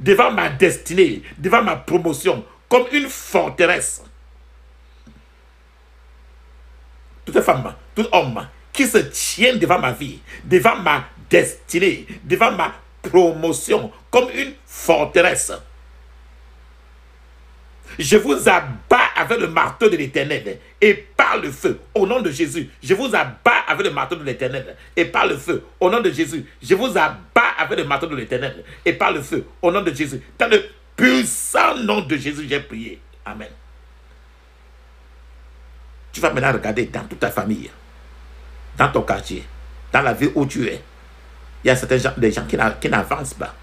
devant ma destinée, devant ma promotion, comme une forteresse. Toute femme, tout homme qui se tient devant ma vie, devant ma destinée, devant ma promotion, comme une forteresse. Je vous abats avec le marteau de l'Éternel et par le feu, au nom de Jésus. Je vous abats avec le marteau de l'Éternel et par le feu, au nom de Jésus. Je vous abats avec le marteau de l'Éternel et par le feu, au nom de Jésus. Dans le puissant nom de Jésus, j'ai prié. Amen. Tu vas maintenant regarder dans toute ta famille, dans ton quartier, dans la ville où tu es. Il y a certains gens, des gens qui n'avancent pas.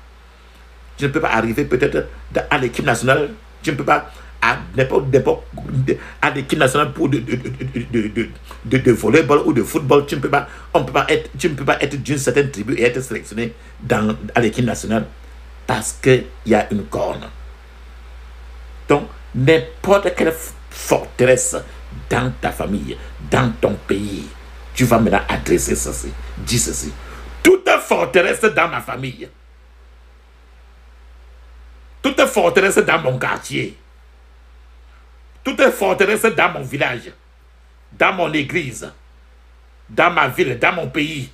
Tu ne peux pas arriver peut-être à l'équipe nationale. Tu ne peux pas à n'importe à l'équipe nationale pour de volleyball ou de football. Tu ne peux pas, tu ne peux pas être d'une certaine tribu et être sélectionné à l'équipe nationale parce qu'il y a une corne. Donc, n'importe quelle forteresse dans ta famille, dans ton pays, tu vas maintenant adresser ceci. Dis ceci. Toute forteresse dans ma famille, toute forteresse dans mon quartier, toute forteresse dans mon village, dans mon église, dans ma ville, dans mon pays,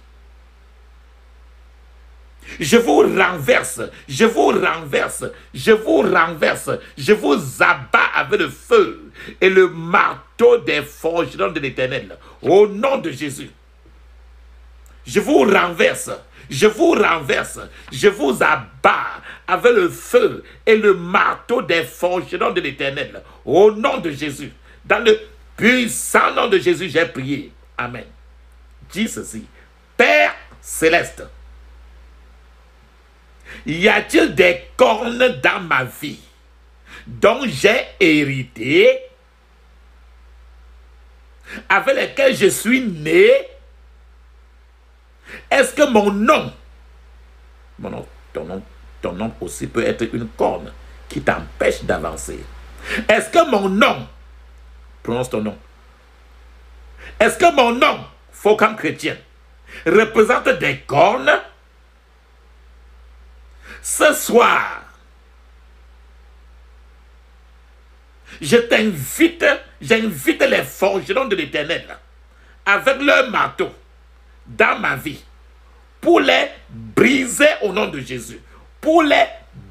je vous renverse, je vous renverse, je vous renverse, je vous abats avec le feu et le marteau des forgerons de l'Éternel, au nom de Jésus. Je vous renverse, je vous renverse, je vous abats avec le feu et le marteau des forgerons de l'Éternel, au nom de Jésus. Dans le puissant nom de Jésus, j'ai prié. Amen. Dis ceci. Père céleste, y a-t-il des cornes dans ma vie dont j'ai hérité, avec lesquelles je suis né? Est-ce que mon nom, ton nom aussi peut être une corne qui t'empêche d'avancer? Est-ce que mon nom, prononce ton nom, est-ce que mon nom, Focam chrétien, représente des cornes? Ce soir, j'invite les forgerons de l'Éternel avec leur marteau dans ma vie pour les briser au nom de Jésus. Pour les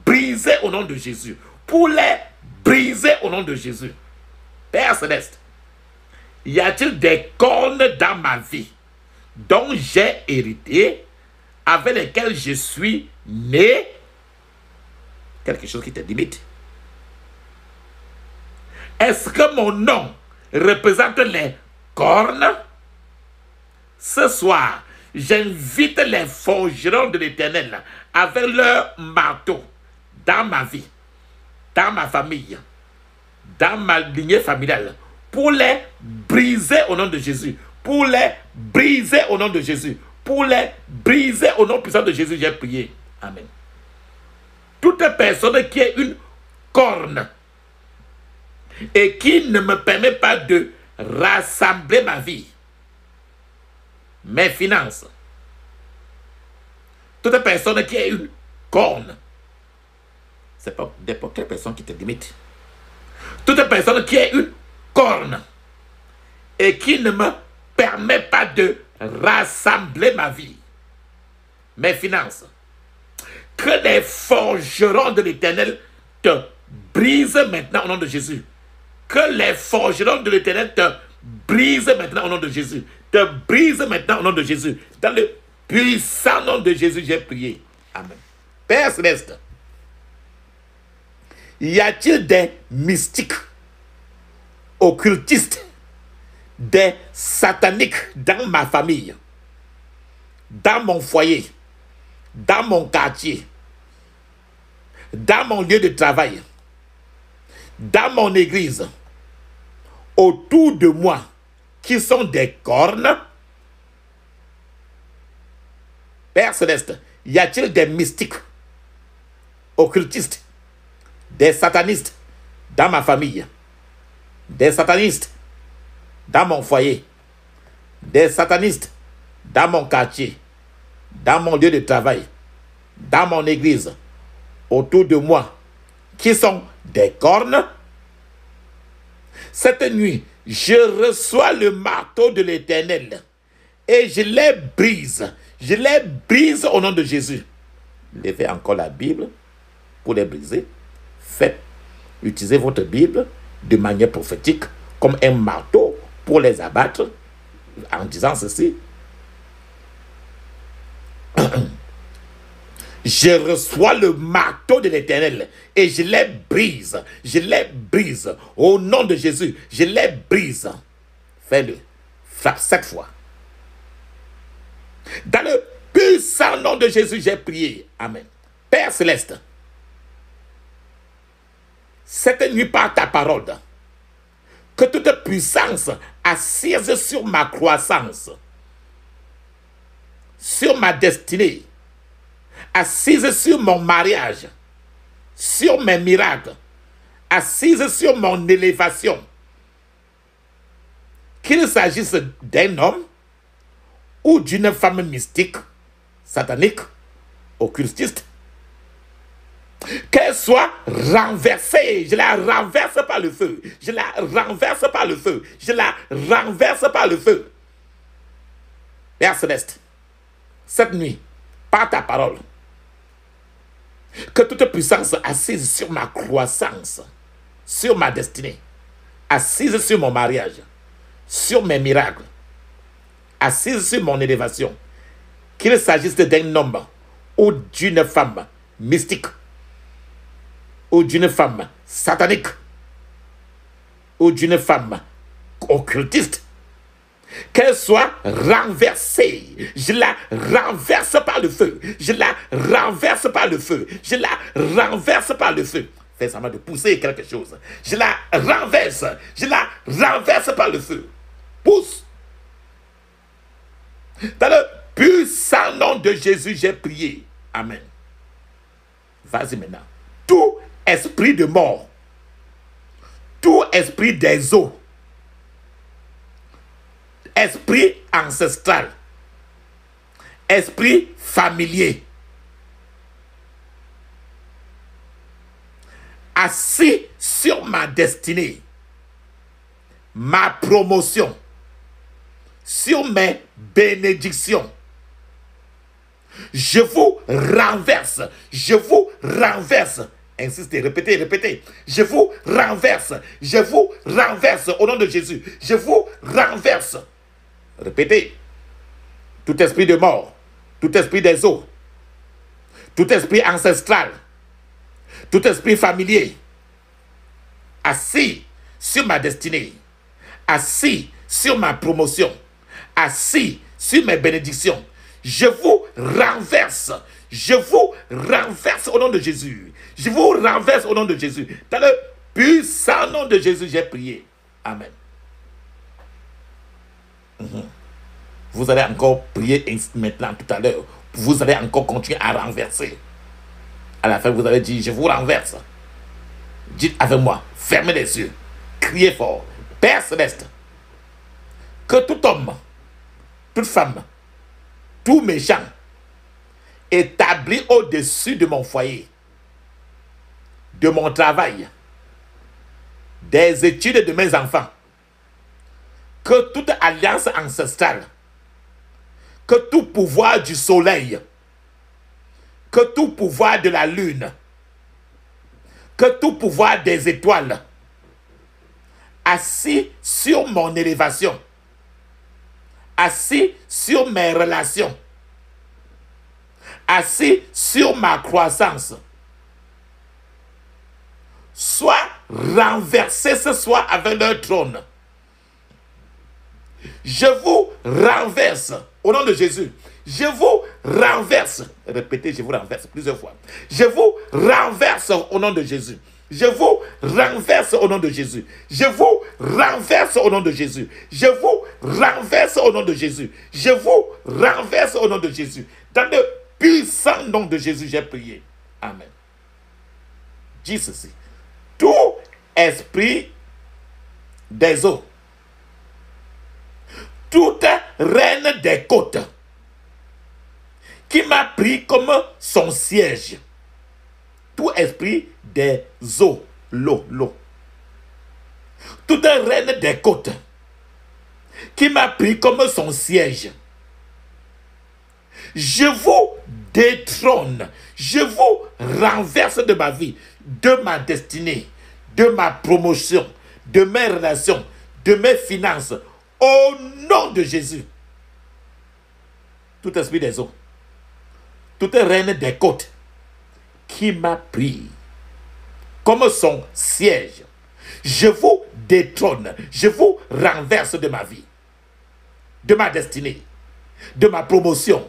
briser au nom de Jésus. Pour les briser au nom de Jésus. Père céleste, y a-t-il des cornes dans ma vie dont j'ai hérité, avec lesquelles je suis né? Quelque chose qui te limite. Est-ce que mon nom représente les cornes? Ce soir, j'invite les forgerons de l'Éternel avec leur marteau dans ma vie, dans ma famille, dans ma lignée familiale, pour les briser au nom de Jésus, pour les briser au nom de Jésus, pour les briser au nom puissant de Jésus, j'ai prié. Amen. Toute personne qui est une corne et qui ne me permet pas de rassembler ma vie, mes finances, toute personne qui est une corne, c'est pas n'importe quelle personne qui te limite. Toute personne qui est une corne et qui ne me permet pas de rassembler ma vie, mes finances, que les forgerons de l'Éternel te brisent maintenant au nom de Jésus. Que les forgerons de l'Éternel te brisent maintenant au nom de Jésus. Te brisent maintenant au nom de Jésus. Dans le puissant nom de Jésus, j'ai prié. Amen. Père céleste, y a-t-il des mystiques, occultistes, des sataniques dans ma famille, dans mon foyer, dans mon quartier, dans mon lieu de travail, dans mon église, autour de moi, qui sont des cornes? Père céleste, y a-t-il des mystiques, occultistes, des satanistes dans ma famille, des satanistes dans mon foyer, des satanistes dans mon quartier, dans mon lieu de travail, dans mon église, autour de moi qui sont des cornes. Cette nuit, je reçois le marteau de l'Éternel et je les brise. Je les brise au nom de Jésus. Levez encore la Bible pour les briser. Utilisez votre Bible de manière prophétique comme un marteau pour les abattre en disant ceci. Je reçois le marteau de l'Éternel et je les brise. Je les brise. Au nom de Jésus, je les brise. Fais-le. Frappe 7 fois. Dans le puissant nom de Jésus, j'ai prié. Amen. Père Céleste, cette nuit par ta parole, que toute puissance assise sur ma croissance, sur ma destinée, assise sur mon mariage, sur mes miracles, assise sur mon élévation, qu'il s'agisse d'un homme ou d'une femme mystique, satanique, occultiste, qu'elle soit renversée, je la renverse par le feu, je la renverse par le feu, je la renverse par le feu. Père Céleste, cette nuit, par ta parole, que toute puissance assise sur ma croissance, sur ma destinée, assise sur mon mariage, sur mes miracles, assise sur mon élévation, qu'il s'agisse d'un homme ou d'une femme mystique, ou d'une femme satanique, ou d'une femme occultiste, qu'elle soit renversée, je la renverse par le feu, je la renverse par le feu, je la renverse par le feu. Fais semblant de pousser quelque chose. Je la renverse par le feu. Pousse. Dans le puissant nom de Jésus, j'ai prié. Amen. Vas-y maintenant. Tout esprit de mort, tout esprit des eaux, esprit ancestral, esprit familier, assis sur ma destinée, ma promotion, sur mes bénédictions, je vous renverse, insistez, répétez, je vous renverse au nom de Jésus, je vous renverse. Répétez. Tout esprit de mort, tout esprit des eaux, tout esprit ancestral, tout esprit familier, assis sur ma destinée, assis sur ma promotion, assis sur mes bénédictions, je vous renverse au nom de Jésus, je vous renverse au nom de Jésus. Dans le puissant nom de Jésus, j'ai prié. Amen. Vous allez encore prier maintenant, tout à l'heure. Vous allez encore continuer à renverser. À la fin, vous allez dire, je vous renverse. Dites avec moi, fermez les yeux, criez fort. Père Céleste, que tout homme, toute femme, tout méchant, établi au-dessus de mon foyer, de mon travail, des études de mes enfants, que toute alliance ancestrale, que tout pouvoir du soleil, que tout pouvoir de la lune, que tout pouvoir des étoiles, assis sur mon élévation, assis sur mes relations, assis sur ma croissance, soit renversé ce soir avec leur trône. Je vous renverse au nom de Jésus. Je vous renverse. Répétez, je vous renverse plusieurs fois. Je vous renverse au nom de Jésus. Je vous renverse au nom de Jésus. Je vous renverse au nom de Jésus. Je vous renverse au nom de Jésus. Je vous renverse au nom de Jésus. Dans le puissant nom de Jésus, j'ai prié. Amen. Dis ceci. Tout esprit des eaux, toute reine des côtes, qui m'a pris comme son siège, tout esprit des eaux, l'eau, toute reine des côtes, qui m'a pris comme son siège, je vous détrône, je vous renverse de ma vie, de ma destinée, de ma promotion, de mes relations, de mes finances, au nom de Jésus. Tout esprit des eaux, toute reine des côtes, qui m'a pris comme son siège, je vous détrône, je vous renverse de ma vie, de ma destinée, de ma promotion,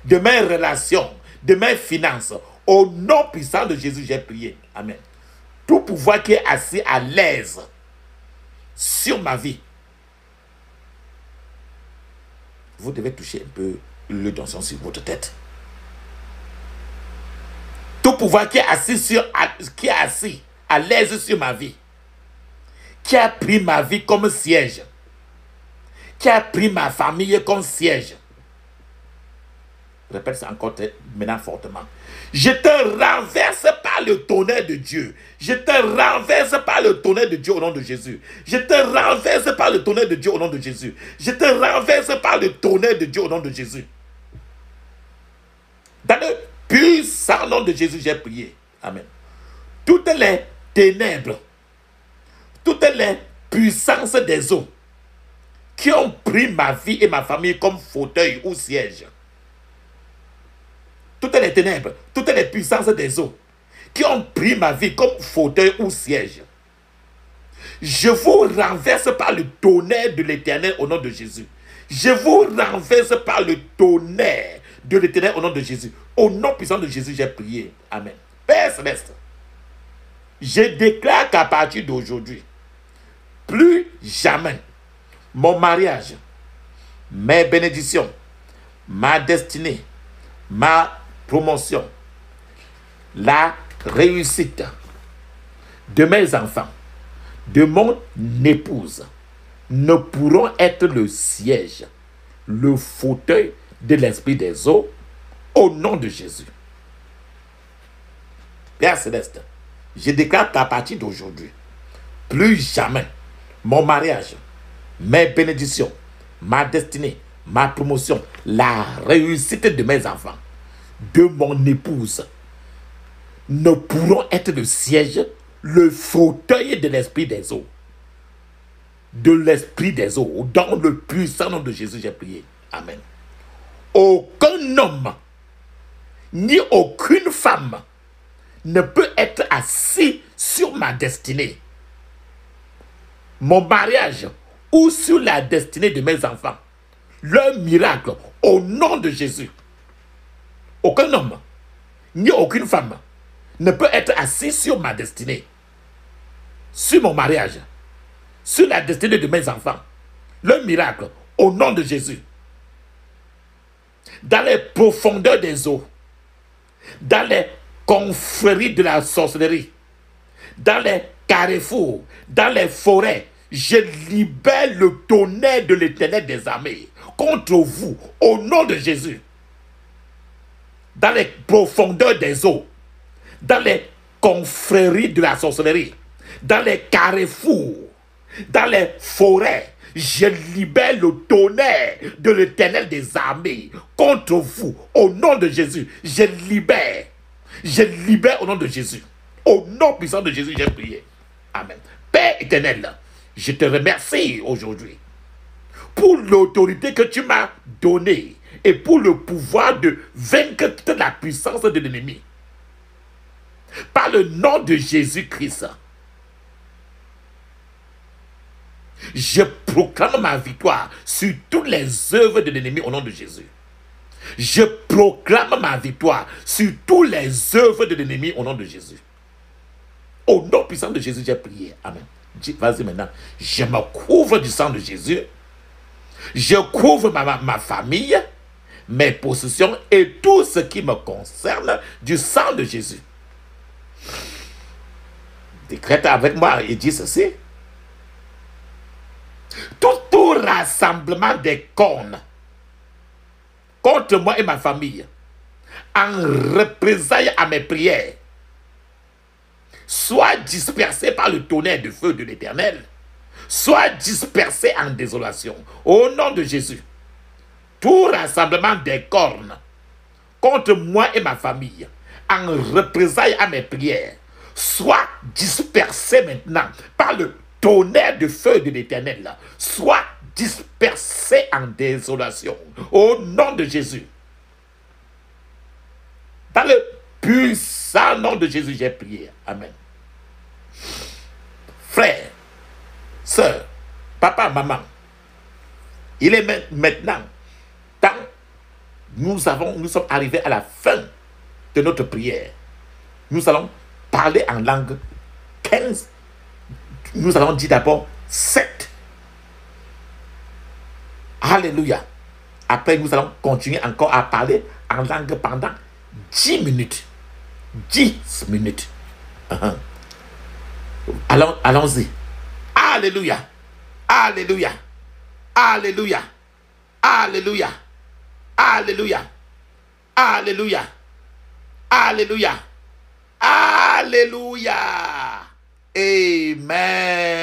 de mes relations, de mes finances. Au nom puissant de Jésus, j'ai prié. Amen. Tout pouvoir qui est assis à l'aise sur ma vie, vous devez toucher un peu le donjon sur votre tête. Tout pouvoir qui est assis à l'aise sur ma vie, qui a pris ma vie comme siège, qui a pris ma famille comme siège. Répète ça encore maintenant fortement. Je te renverse par le tonnerre de Dieu. Je te renverse par le tonnerre de Dieu au nom de Jésus. Je te renverse par le tonnerre de Dieu au nom de Jésus. Je te renverse par le tonnerre de Dieu au nom de Jésus. Dans le puissant nom de Jésus, j'ai prié. Amen. Toutes les ténèbres, toutes les puissances des eaux qui ont pris ma vie et ma famille comme fauteuil ou siège, toutes les ténèbres, toutes les puissances des eaux qui ont pris ma vie comme fauteuil ou siège, je vous renverse par le tonnerre de l'Éternel au nom de Jésus. Je vous renverse par le tonnerre de l'Éternel au nom de Jésus. Au nom puissant de Jésus, j'ai prié. Amen. Père céleste, je déclare qu'à partir d'aujourd'hui, plus jamais mon mariage, mes bénédictions, ma destinée, ma promotion, la réussite de mes enfants, de mon épouse, ne pourront être le siège, le fauteuil de l'esprit des eaux, au nom de Jésus. Père céleste, je déclare qu'à partir d'aujourd'hui, plus jamais mon mariage, mes bénédictions, ma destinée, ma promotion, la réussite de mes enfants, de mon épouse, ne pourront être le siège, le fauteuil de l'esprit des eaux. De l'esprit des eaux. Dans le puissant nom de Jésus, j'ai prié. Amen. Aucun homme, ni aucune femme ne peut être assis sur ma destinée, mon mariage ou sur la destinée de mes enfants. Leur miracle, au nom de Jésus. Aucun homme, ni aucune femme ne peut être assis sur ma destinée, sur mon mariage, sur la destinée de mes enfants. Le miracle, au nom de Jésus. Dans les profondeurs des eaux, dans les confréries de la sorcellerie, dans les carrefours, dans les forêts, je libère le tonnerre de l'Éternel des armées contre vous, au nom de Jésus. Dans les profondeurs des eaux, dans les confréries de la sorcellerie, dans les carrefours, dans les forêts, je libère le tonnerre de l'Éternel des armées contre vous, au nom de Jésus. Je libère au nom de Jésus. Au nom puissant de Jésus, j'ai prié. Amen. Père éternel, je te remercie aujourd'hui pour l'autorité que tu m'as donnée et pour le pouvoir de vaincre toute la puissance de l'ennemi. Par le nom de Jésus-Christ, je proclame ma victoire sur toutes les œuvres de l'ennemi au nom de Jésus. Je proclame ma victoire sur toutes les œuvres de l'ennemi au nom de Jésus. Au nom puissant de Jésus, j'ai prié. Amen. Vas-y maintenant. Je me couvre du sang de Jésus. Je couvre ma famille, mes possessions et tout ce qui me concerne du sang de Jésus. Décrète avec moi et dis ceci. Tout rassemblement des cornes contre moi et ma famille, en représailles à mes prières, soit dispersé par le tonnerre de feu de l'Éternel, soit dispersé en désolation. Au nom de Jésus, tout rassemblement des cornes contre moi et ma famille, en représailles à mes prières, soit dispersé maintenant par le tonnerre de feu de l'Éternel, soit dispersé en désolation. Au nom de Jésus. Dans le puissant nom de Jésus, j'ai prié. Amen. Frère, sœur, papa, maman, il est maintenant temps. Nous sommes arrivés à la fin de notre prière. Nous allons parler en langue 15. Nous allons dire d'abord 7. Alléluia. Après, nous allons continuer encore à parler en langue pendant 10 minutes. 10 minutes. Allons-y. Alléluia. Alléluia. Alléluia. Alléluia. Alléluia. Alléluia. Alléluia. Alléluia. Amen.